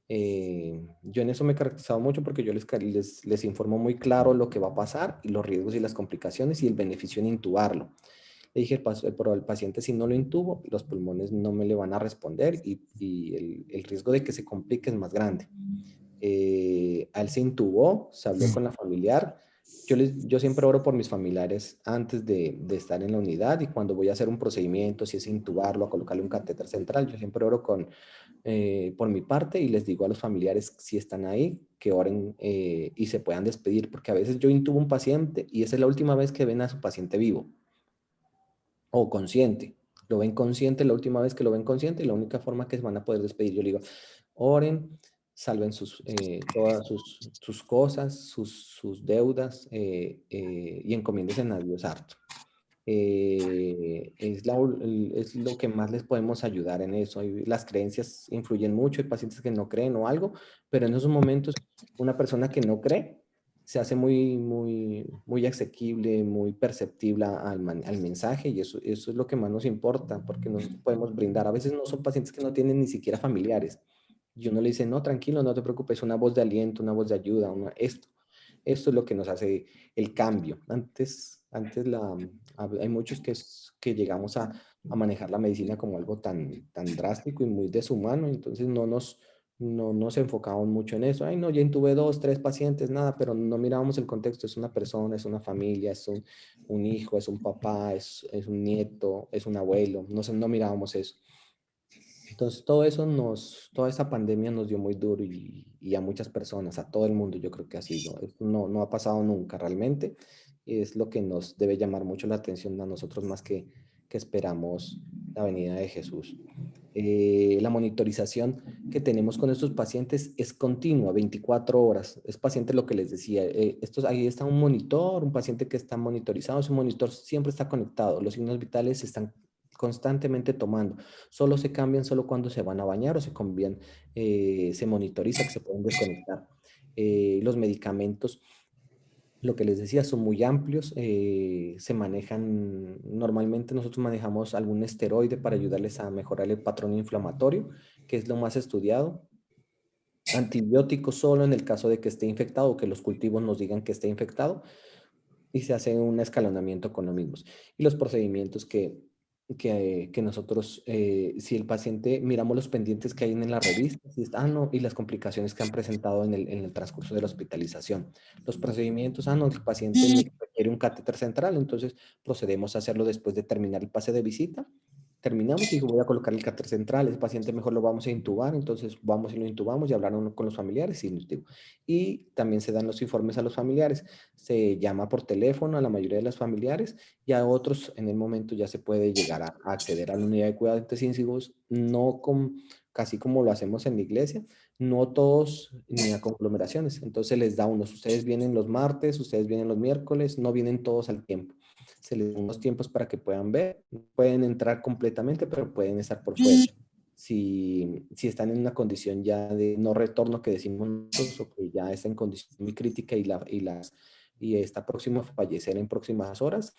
Yo en eso me he caracterizado mucho porque yo les informo muy claro lo que va a pasar y los riesgos y las complicaciones y el beneficio en intubarlo. Le dije, pero el paciente si no lo intubo, los pulmones no me le van a responder y el riesgo de que se complique es más grande. A él se intubó, se habló con la familiar. Yo siempre oro por mis familiares antes de estar en la unidad y cuando voy a hacer un procedimiento, si es intubarlo, a colocarle un catéter central, yo siempre oro por mi parte y les digo a los familiares si están ahí, que oren y se puedan despedir, porque a veces yo intubo un paciente y esa es la última vez que ven a su paciente vivo o consciente. Lo ven consciente la última vez que lo ven consciente y la única forma que se van a poder despedir. Yo le digo, oren, salven todas sus cosas, sus deudas y encomiéndese a Dios harto. Es lo que más les podemos ayudar en eso. Y las creencias influyen mucho, hay pacientes que no creen o algo, pero en esos momentos una persona que no cree se hace muy asequible, muy perceptible al mensaje y eso es lo que más nos importa porque nosotros podemos brindar. A veces no son pacientes que no tienen ni siquiera familiares. Y uno le dice, no, tranquilo, no te preocupes, una voz de aliento, una voz de ayuda, esto es lo que nos hace el cambio. Hay muchos que llegamos a manejar la medicina como algo tan drástico y muy deshumano, entonces no nos enfocamos mucho en eso. Ay, no, ya intuve 2, 3 pacientes, nada, pero no mirábamos el contexto. Es una persona, es una familia, es un hijo, es un papá, es un nieto, es un abuelo. No mirábamos eso. Entonces, toda esa pandemia nos dio muy duro y a muchas personas, a todo el mundo, yo creo que ha sido. Esto no ha pasado nunca realmente. Y es lo que nos debe llamar mucho la atención a nosotros más que esperamos la venida de Jesús. La monitorización que tenemos con estos pacientes es continua, 24 horas. Es paciente lo que les decía. Ahí está un monitor, un paciente que está monitorizado. Ese monitor siempre está conectado. Los signos vitales se están constantemente tomando. Solo se cambian solo cuando se van a bañar o se monitoriza que se pueden desconectar. Los medicamentos, lo que les decía, son muy amplios, se manejan, normalmente nosotros manejamos algún esteroide para ayudarles a mejorar el patrón inflamatorio, que es lo más estudiado. Antibióticos solo en el caso de que esté infectado o que los cultivos nos digan que esté infectado y se hace un escalonamiento con los mismos. Y los procedimientos que nosotros, si el paciente, miramos los pendientes que hay en la revista, no, y las complicaciones que han presentado en el transcurso de la hospitalización. Los procedimientos, no, el paciente requiere un catéter central, entonces procedemos a hacerlo después de terminar el pase de visita. Terminamos y digo, voy a colocar el catéter central, ese paciente mejor lo vamos a intubar, entonces vamos y lo intubamos y hablaron con los familiares y también se dan los informes a los familiares. Se llama por teléfono a la mayoría de los familiares y a otros en el momento ya se puede llegar a acceder a la unidad de cuidados intensivos, casi como lo hacemos en la iglesia, no todos ni a conglomeraciones. Entonces les da unos, ustedes vienen los martes, ustedes vienen los miércoles, no vienen todos al tiempo. Se les da unos tiempos para que puedan ver, pueden entrar completamente, pero pueden estar por fuera. Si están en una condición ya de no retorno que decimos nosotros, o que ya está en condición muy crítica y está próximo a fallecer en próximas horas,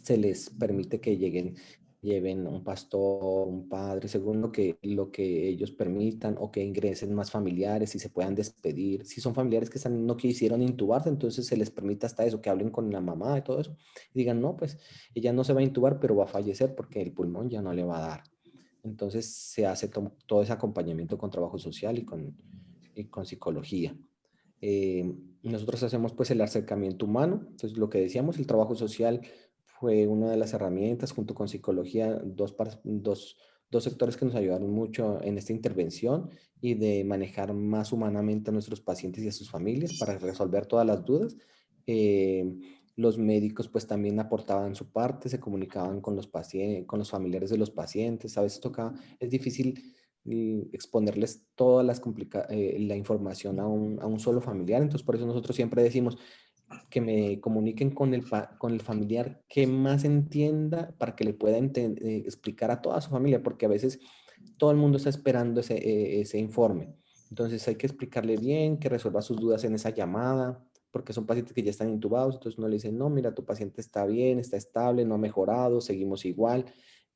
se les permite que lleven un pastor, un padre, según lo que ellos permitan, o que ingresen más familiares y se puedan despedir. Si son familiares que no quisieron intubarse, entonces se les permite hasta eso, que hablen con la mamá y todo eso. Y digan, no, pues ella no se va a intubar, pero va a fallecer porque el pulmón ya no le va a dar. Entonces se hace todo ese acompañamiento con trabajo social y con psicología. Nosotros hacemos pues el acercamiento humano, entonces lo que decíamos, el trabajo social fue una de las herramientas junto con psicología, dos sectores que nos ayudaron mucho en esta intervención y de manejar más humanamente a nuestros pacientes y a sus familias para resolver todas las dudas. Eh, los médicos pues también aportaban su parte, se comunicaban con los pacientes, con los familiares de los pacientes, a veces es difícil exponerles toda la información a un solo familiar. Entonces, por eso nosotros siempre decimos que me comuniquen con el familiar que más entienda para que le pueda explicar a toda su familia, porque a veces todo el mundo está esperando ese informe. Entonces hay que explicarle bien, que resuelva sus dudas en esa llamada, porque son pacientes que ya están intubados, entonces uno le dice, no, mira, tu paciente está bien, está estable, no ha mejorado, seguimos igual.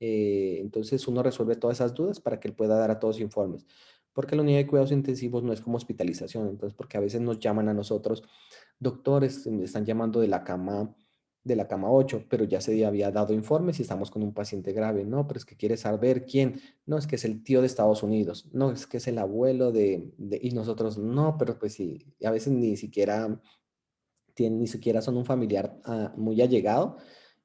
Entonces uno resuelve todas esas dudas para que él pueda dar a todos informes. Porque la unidad de cuidados intensivos no es como hospitalización, entonces porque a veces nos llaman a nosotros, doctores, me están llamando de la cama 8, pero ya se había dado informes y estamos con un paciente grave. No, pero es que quiere saber quién. No, es que es el tío de Estados Unidos. No, es que es el abuelo y nosotros, no, pero pues sí, a veces ni siquiera ni siquiera son un familiar muy allegado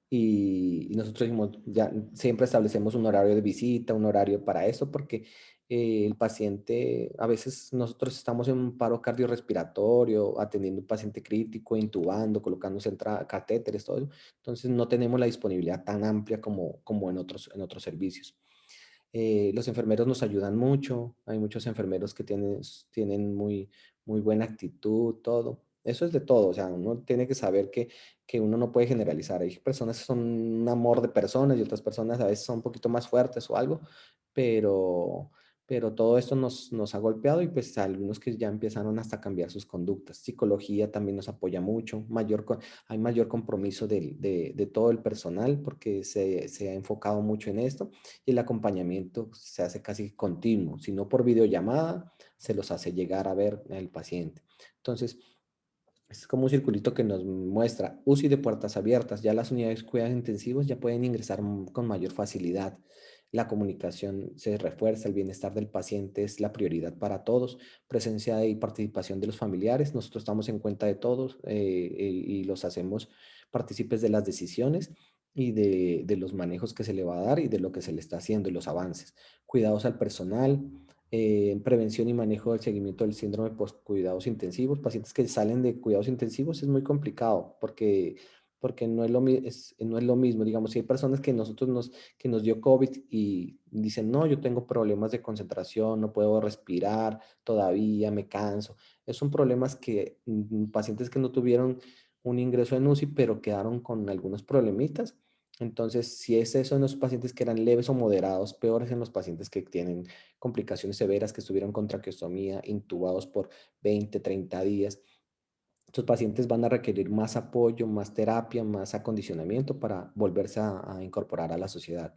y nosotros dijimos, ya siempre establecemos un horario de visita, un horario para eso, porque el paciente, a veces nosotros estamos en un paro cardiorrespiratorio, atendiendo un paciente crítico, intubando, colocándose catéteres, todo eso. Entonces no tenemos la disponibilidad tan amplia como en otros servicios. Los enfermeros nos ayudan mucho, hay muchos enfermeros que tienen muy buena actitud, todo. Eso es de todo, o sea, uno tiene que saber que uno no puede generalizar. Hay personas que son un amor de personas y otras personas a veces son un poquito más fuertes o algo, pero, pero todo esto nos ha golpeado y pues algunos que ya empezaron hasta a cambiar sus conductas. Psicología también nos apoya mucho, hay mayor compromiso de todo el personal porque se ha enfocado mucho en esto y el acompañamiento se hace casi continuo, si no por videollamada, se los hace llegar a ver el paciente. Entonces, es como un circulito que nos muestra UCI de puertas abiertas. Ya las unidades de cuidados intensivos ya pueden ingresar con mayor facilidad. La comunicación se refuerza, el bienestar del paciente es la prioridad para todos. Presencia y participación de los familiares. Nosotros estamos en cuenta de todos y los hacemos partícipes de las decisiones y de los manejos que se le va a dar y de lo que se le está haciendo y los avances. Cuidados al personal, prevención y manejo del seguimiento del síndrome post-cuidados intensivos. Pacientes que salen de cuidados intensivos es muy complicado porque no es lo mismo. Digamos, si hay personas que nos dio COVID y dicen, no, yo tengo problemas de concentración, no puedo respirar todavía, me canso. Esos son problemas que pacientes que no tuvieron un ingreso en UCI, pero quedaron con algunos problemitas. Entonces, si es eso en los pacientes que eran leves o moderados, peores en los pacientes que tienen complicaciones severas, que estuvieron con traqueostomía, intubados por 20, 30 días. Estos pacientes van a requerir más apoyo, más terapia, más acondicionamiento para volverse a incorporar a la sociedad.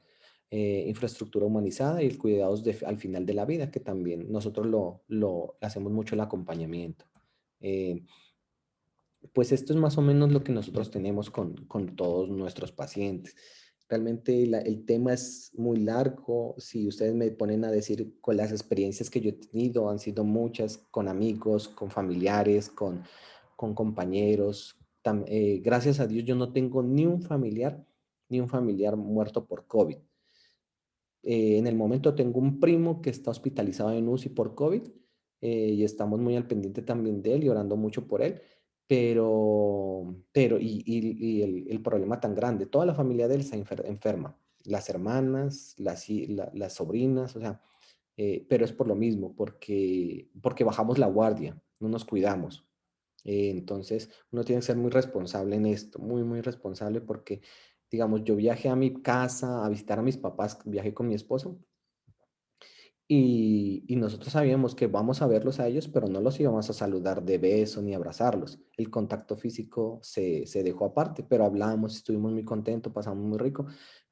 Infraestructura humanizada y el cuidados al final de la vida, que también nosotros lo hacemos mucho el acompañamiento. Eh, pues esto es más o menos lo que nosotros tenemos con todos nuestros pacientes. Realmente el tema es muy largo. Si ustedes me ponen a decir con las experiencias que yo he tenido, han sido muchas, con amigos, con familiares, con compañeros. Gracias a Dios yo no tengo ni un familiar muerto por COVID. En el momento tengo un primo que está hospitalizado en UCI por COVID y estamos muy al pendiente también de él y orando mucho por él, y el problema tan grande, toda la familia de él está enferma, las hermanas, las sobrinas, o sea, pero es por lo mismo, porque bajamos la guardia, no nos cuidamos. Entonces, uno tiene que ser muy responsable en esto, muy responsable porque, digamos, yo viajé a mi casa a visitar a mis papás, viajé con mi esposo y nosotros sabíamos que vamos a verlos a ellos, pero no los íbamos a saludar de beso ni abrazarlos. El contacto físico se dejó aparte, pero hablamos, estuvimos muy contentos, pasamos muy rico,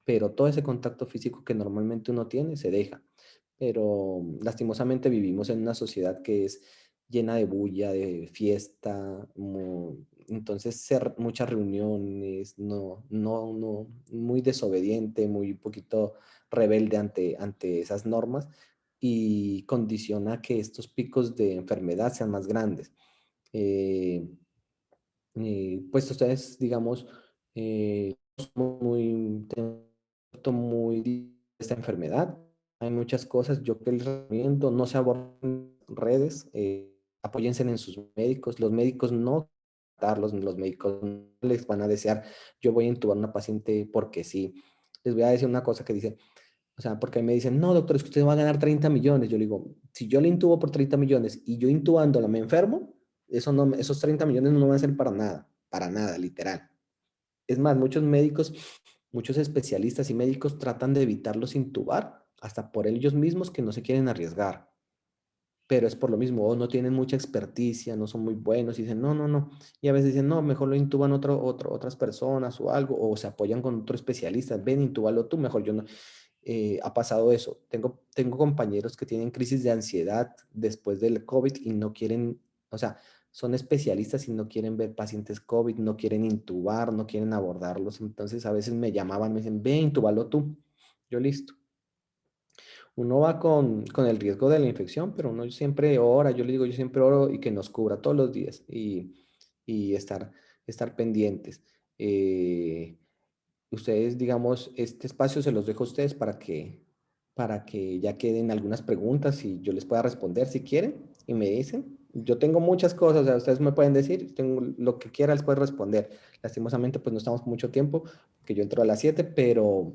pero todo ese contacto físico que normalmente uno tiene se deja. Pero lastimosamente vivimos en una sociedad que es llena de bulla, de fiesta, entonces muchas reuniones, muy desobediente, muy poquito rebelde ante esas normas y condiciona que estos picos de enfermedad sean más grandes. Eh, pues ustedes, digamos, muy de esta enfermedad. Hay muchas cosas, yo que les recomiendo, no se aborden redes, apóyense en sus médicos. Los médicos no tratarlos, los médicos no les van a desear, yo voy a intubar a una paciente porque sí. Les voy a decir una cosa que dice, o sea, porque me dicen, no, doctor, es que usted va a ganar 30 millones. Yo le digo, si yo le intubo por 30 millones y yo intubándola me enfermo, esos 30 millones no van a ser para nada, literal. Es más, muchos médicos, muchos especialistas y médicos tratan de evitarlos intubar hasta por ellos mismos que no se quieren arriesgar. pero es por lo mismo, o no tienen mucha experticia, no son muy buenos, y dicen, no, no, no, y a veces dicen, no, mejor lo intuban otras personas o algo, o se apoyan con otro especialista, ven, intúbalo tú, mejor yo no. Ha pasado eso. Tengo compañeros que tienen crisis de ansiedad después del COVID y no quieren, o sea, son especialistas y no quieren ver pacientes COVID, no quieren intubar, no quieren abordarlos. Entonces a veces me llamaban, me dicen, ve, intúbalo tú. Yo listo. Uno va con el riesgo de la infección, pero uno siempre ora, yo le digo, yo siempre oro y que nos cubra todos los días y estar pendientes. Ustedes, digamos, este espacio se los dejo a ustedes para que ya queden algunas preguntas y yo les pueda responder si quieren y me dicen. Yo tengo muchas cosas, o sea, ustedes me pueden decir, tengo lo que quiera, les puedo responder. Lastimosamente, pues no estamos con mucho tiempo, que yo entro a las 7, pero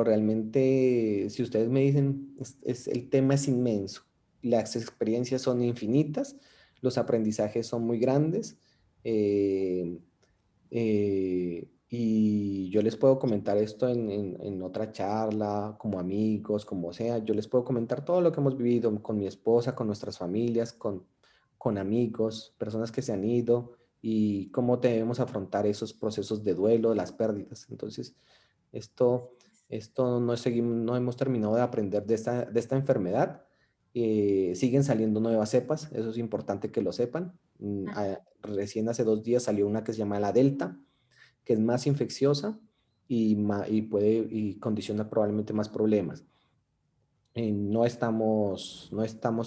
realmente, si ustedes me dicen, el tema es inmenso, las experiencias son infinitas, los aprendizajes son muy grandes. eh, y yo les puedo comentar esto en otra charla, como amigos, como sea. Yo les puedo comentar todo lo que hemos vivido con mi esposa, con nuestras familias, con amigos, personas que se han ido y cómo debemos afrontar esos procesos de duelo, las pérdidas. Entonces, esto, esto no hemos terminado de aprender de esta enfermedad. Siguen saliendo nuevas cepas, eso es importante que lo sepan. Recién hace 2 días salió una que se llama la Delta, que es más infecciosa y condiciona probablemente más problemas. No estamos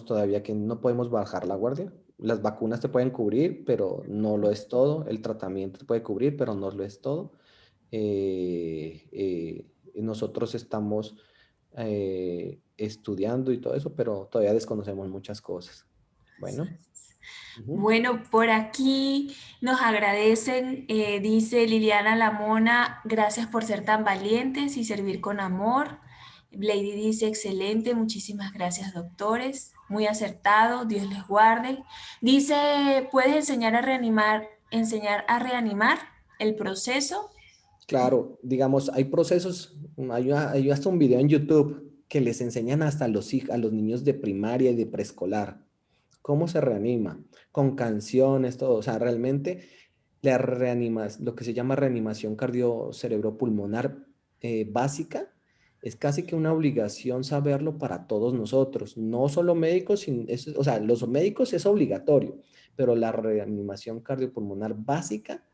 todavía, que no podemos bajar la guardia. Las vacunas te pueden cubrir, pero no lo es todo. El tratamiento te puede cubrir, pero no lo es todo. Nosotros estamos estudiando y todo eso, pero todavía desconocemos muchas cosas. Bueno. Ujú. Bueno, por aquí nos agradecen, dice Liliana Lamona, gracias por ser tan valientes y servir con amor. Lady dice, excelente, muchísimas gracias, doctores, muy acertado, Dios les guarde. Dice, ¿puedes enseñar a reanimar el proceso? Claro, digamos, hay procesos, hay hasta un video en YouTube que les enseñan hasta a los niños de primaria y de preescolar cómo se reanima, con canciones, todo. O sea, realmente lo que se llama reanimación cardiocerebropulmonar básica, es casi que una obligación saberlo para todos nosotros, no solo médicos, o sea, los médicos es obligatorio, pero la reanimación cardiopulmonar básica,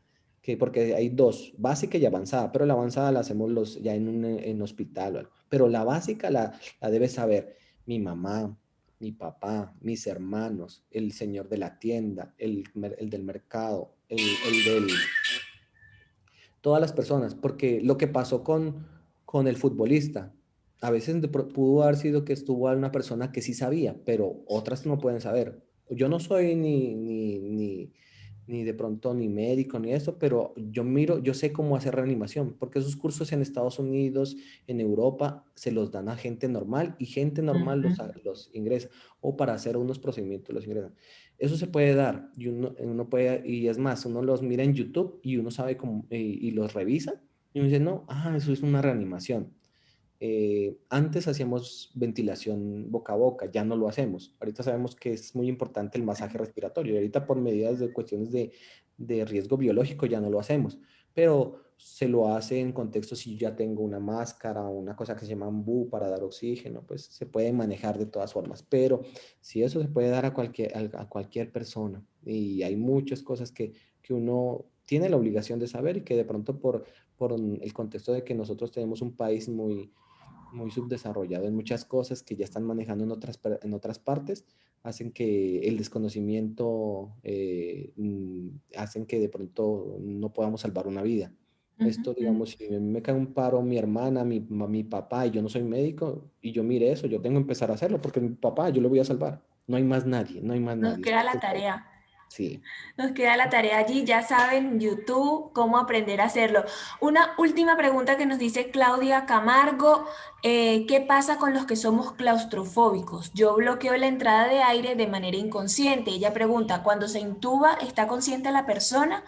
porque hay dos, básica y avanzada, pero la avanzada la hacemos ya en hospital o algo, pero la básica la debe saber mi mamá, mi papá, mis hermanos, el señor de la tienda, el del mercado, todas las personas, porque lo que pasó con el futbolista, a veces pudo haber sido que estuvo una persona que sí sabía, pero otras no pueden saber. Yo no soy ni de pronto ni médico ni eso, pero yo sé cómo hacer reanimación, porque esos cursos en Estados Unidos, en Europa, se los dan a gente normal y gente normal los ingresa, o para hacer unos procedimientos los ingresan. Eso se puede dar y uno puede, y es más, uno los mira en YouTube y uno sabe cómo, y los revisa y uno dice, no, eso es una reanimación. Antes hacíamos ventilación boca a boca, ya no lo hacemos. Ahorita sabemos que es muy importante el masaje respiratorio y ahorita por medidas de cuestiones de riesgo biológico ya no lo hacemos, pero se lo hace en contexto si ya tengo una máscara o una cosa que se llama AMBU para dar oxígeno, pues se puede manejar de todas formas, pero si eso se puede dar a cualquier persona y hay muchas cosas que uno tiene la obligación de saber y que de pronto por el contexto de que nosotros tenemos un país muy subdesarrollado en muchas cosas que ya están manejando en otras partes, hacen que el desconocimiento, hacen que de pronto no podamos salvar una vida. Esto, digamos, si a mí me cae un paro mi hermana, mi papá, y yo no soy médico, y yo mire eso, yo tengo que empezar a hacerlo, porque mi papá, yo lo voy a salvar. No hay más nadie, no hay más Nos nadie. queda la tarea. Sí. Nos queda la tarea allí, ya saben, YouTube, cómo aprender a hacerlo. Una última pregunta que nos dice Claudia Camargo, ¿qué pasa con los que somos claustrofóbicos? Yo bloqueo la entrada de aire de manera inconsciente. Ella pregunta, ¿cuando se intuba, está consciente la persona?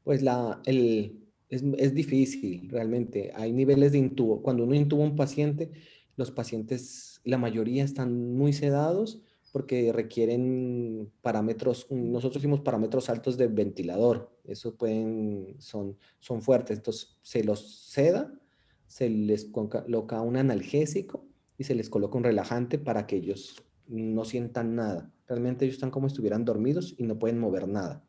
Pues es difícil realmente. Hay niveles de intubo. Cuando uno intuba a un paciente, los pacientes la mayoría están muy sedados porque requieren parámetros, nosotros hicimos parámetros altos de ventilador, eso son fuertes, entonces se los seda, se les coloca un analgésico y se les coloca un relajante para que ellos no sientan nada. Realmente ellos están como si estuvieran dormidos y no pueden mover nada.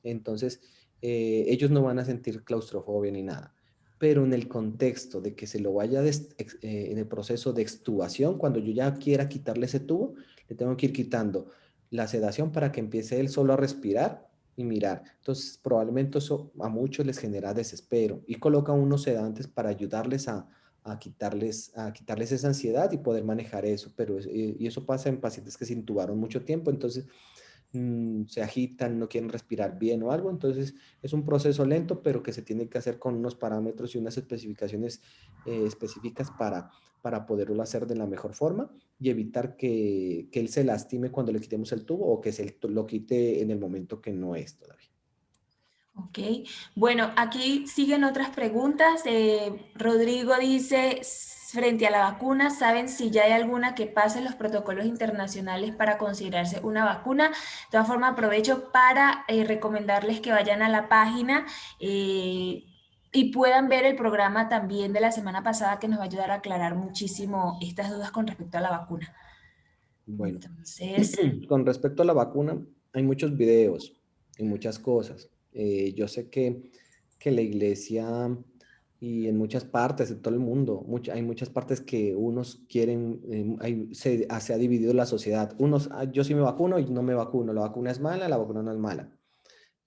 Entonces, ellos no van a sentir claustrofobia ni nada. Pero en el contexto de que se lo vaya en el proceso de extubación, cuando yo ya quiera quitarle ese tubo, le tengo que ir quitando la sedación para que empiece él solo a respirar y mirar. Entonces, probablemente eso a muchos les genera desespero y coloca unos sedantes para ayudarles a quitarles esa ansiedad y poder manejar eso. Pero y eso pasa en pacientes que se intubaron mucho tiempo, entonces se agitan, no quieren respirar bien o algo. Entonces es un proceso lento, pero que se tiene que hacer con unos parámetros y unas especificaciones específicas para poderlo hacer de la mejor forma y evitar que él se lastime cuando le quitemos el tubo o que se lo quite en el momento que no es todavía. Ok, bueno, aquí siguen otras preguntas. Rodrigo dice, frente a la vacuna, ¿saben si ya hay alguna que pase los protocolos internacionales para considerarse una vacuna? De todas formas, aprovecho para recomendarles que vayan a la página y puedan ver el programa también de la semana pasada que nos va a ayudar a aclarar muchísimo estas dudas con respecto a la vacuna. Bueno, Entonces, con respecto a la vacuna, hay muchos videos y muchas cosas. Yo sé que la iglesia y en muchas partes, en todo el mundo, hay muchas partes que unos quieren, se ha dividido la sociedad. Unos, yo sí me vacuno y no me vacuno. La vacuna es mala, la vacuna no es mala.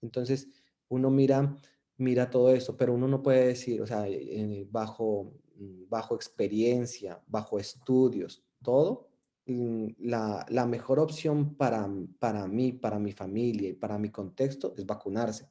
Entonces, uno mira todo eso, pero uno no puede decir, o sea, bajo experiencia, bajo estudios, todo, la mejor opción para mí, para mi familia y para mi contexto es vacunarse.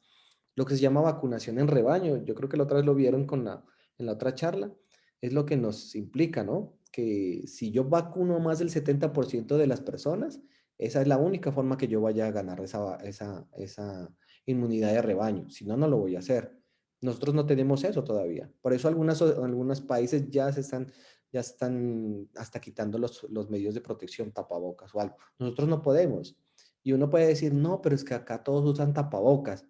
Lo que se llama vacunación en rebaño, yo creo que la otra vez lo vieron en la otra charla, es lo que nos implica, ¿no? Que si yo vacuno a más del 70% de las personas, esa es la única forma que yo vaya a ganar esa inmunidad de rebaño. Si no, no lo voy a hacer. Nosotros no tenemos eso todavía. Por eso algunos países ya están hasta quitando los medios de protección, tapabocas o algo. Nosotros no podemos. Y uno puede decir, no, pero es que acá todos usan tapabocas.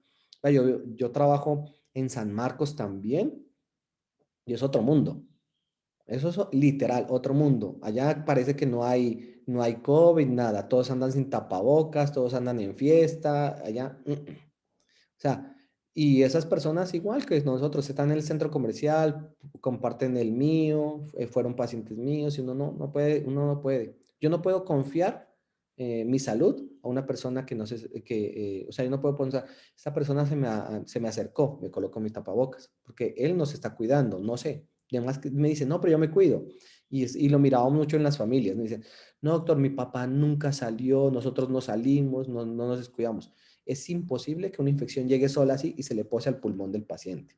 Yo trabajo en San Marcos también y es otro mundo. Eso es literal, otro mundo. Allá parece que no hay COVID, nada. Todos andan sin tapabocas, todos andan en fiesta, allá. O sea, y esas personas igual que nosotros están en el centro comercial, comparten el mío, fueron pacientes míos y uno no puede, uno no puede. Yo no puedo confiar mi salud a una persona que no sé, o sea, yo no puedo pensar, esta persona se me acercó, me colocó mis tapabocas, porque él no se está cuidando, no sé. Y además que me dice, no, pero yo me cuido. Y lo miraba mucho en las familias. Me dicen, no, doctor, mi papá nunca salió, nosotros no salimos, no nos descuidamos. Es imposible que una infección llegue sola así y se le pose al pulmón del paciente.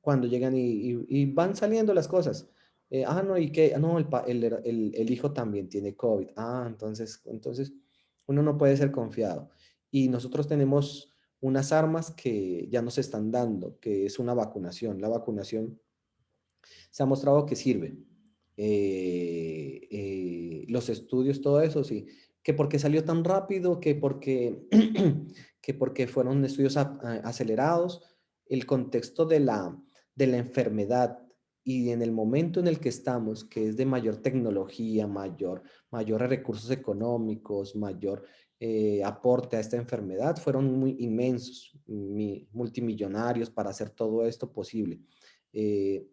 Cuando llegan y van saliendo las cosas. No, y que, no, el hijo también tiene COVID. Entonces uno no puede ser confiado. Y nosotros tenemos unas armas que ya nos están dando, que es una vacunación. La vacunación se ha mostrado que sirve. Los estudios, todo eso, sí. Que porque salió tan rápido, que porque fueron estudios acelerados, el contexto de la enfermedad y en el momento en el que estamos, que es de mayor tecnología, mayores recursos económicos, mayor aporte a esta enfermedad, fueron muy inmensos, multimillonarios para hacer todo esto posible. Eh,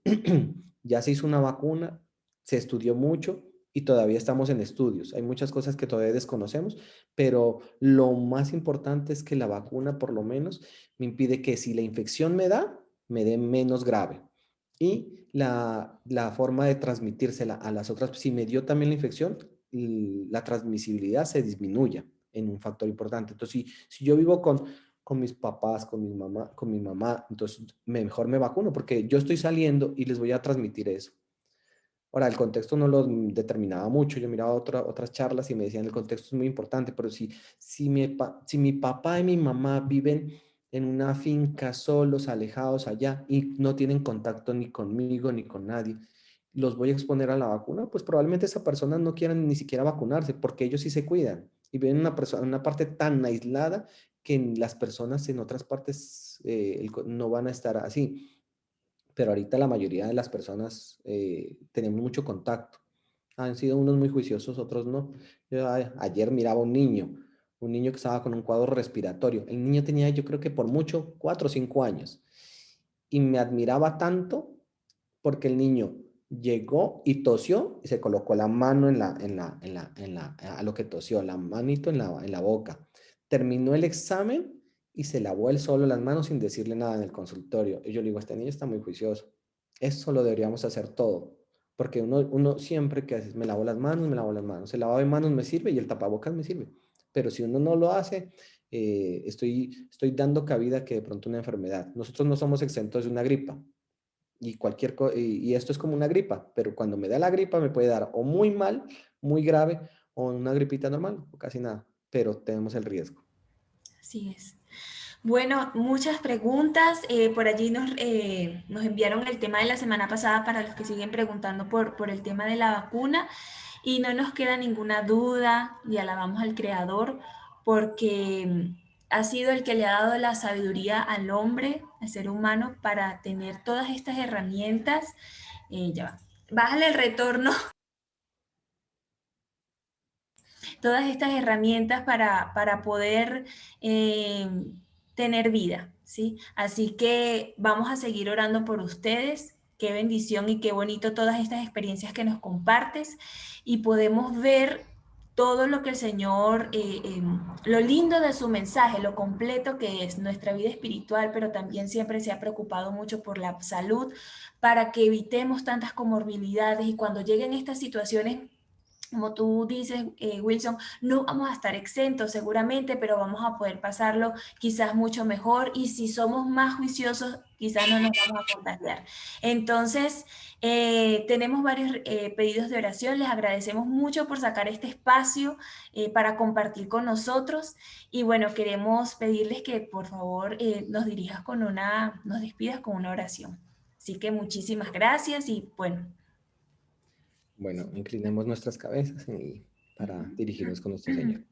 ya se hizo una vacuna, se estudió mucho y todavía estamos en estudios. Hay muchas cosas que todavía desconocemos, pero lo más importante es que la vacuna por lo menos me impide que si la infección me dé menos grave. Y la forma de transmitírsela a las otras, si me dio también la infección, la transmisibilidad se disminuya en un factor importante. Entonces, si yo vivo con mis papás, con mi mamá, entonces mejor me vacuno porque yo estoy saliendo y les voy a transmitir eso. Ahora, el contexto no lo determinaba mucho, yo miraba otras charlas y me decían el contexto es muy importante, pero si mi papá y mi mamá viven en una finca solos, alejados allá y no tienen contacto ni conmigo ni con nadie, los voy a exponer a la vacuna, pues probablemente esa persona no quiera ni siquiera vacunarse porque ellos sí se cuidan y viven en una parte tan aislada que las personas en otras partes no van a estar así. Pero ahorita la mayoría de las personas tenemos mucho contacto. Han sido unos muy juiciosos, otros no. Yo ayer miraba un niño que estaba con un cuadro respiratorio. El niño tenía, yo creo que por mucho, 4 o 5 años. Y me admiraba tanto porque el niño llegó y tosió y se colocó la mano a lo que tosió, la manito en la boca. Terminó el examen y se lavó él solo las manos sin decirle nada en el consultorio. Y yo le digo, este niño está muy juicioso. Eso lo deberíamos hacer todo. Porque uno siempre que hace, me lavo las manos, me lavo las manos. El lavado de manos me sirve y el tapabocas me sirve. Pero si uno no lo hace, estoy dando cabida a que de pronto una enfermedad. Nosotros no somos exentos de una gripa y esto es como una gripa, pero cuando me da la gripa me puede dar o muy mal, muy grave, o una gripita normal, o casi nada, pero tenemos el riesgo. Así es. Bueno, muchas preguntas. Por allí nos enviaron el tema de la semana pasada para los que siguen preguntando por el tema de la vacuna y no nos queda ninguna duda y alabamos al Creador porque ha sido el que le ha dado la sabiduría al hombre, al ser humano, para tener todas estas herramientas. Ya va. Bájale el retorno. Todas estas herramientas para poder tener vida, ¿sí? Así que vamos a seguir orando por ustedes. Qué bendición y qué bonito todas estas experiencias que nos compartes y podemos ver todo lo que el Señor, lo lindo de su mensaje, lo completo que es nuestra vida espiritual, pero también siempre se ha preocupado mucho por la salud para que evitemos tantas comorbilidades y cuando lleguen estas situaciones como tú dices, Wilson, no vamos a estar exentos seguramente, pero vamos a poder pasarlo quizás mucho mejor y si somos más juiciosos, quizás no nos vamos a contagiar. Entonces, tenemos varios pedidos de oración, les agradecemos mucho por sacar este espacio para compartir con nosotros y bueno, queremos pedirles que por favor nos despidas con una oración. Así que muchísimas gracias y bueno. Bueno, inclinemos nuestras cabezas para dirigirnos con nuestro Señor.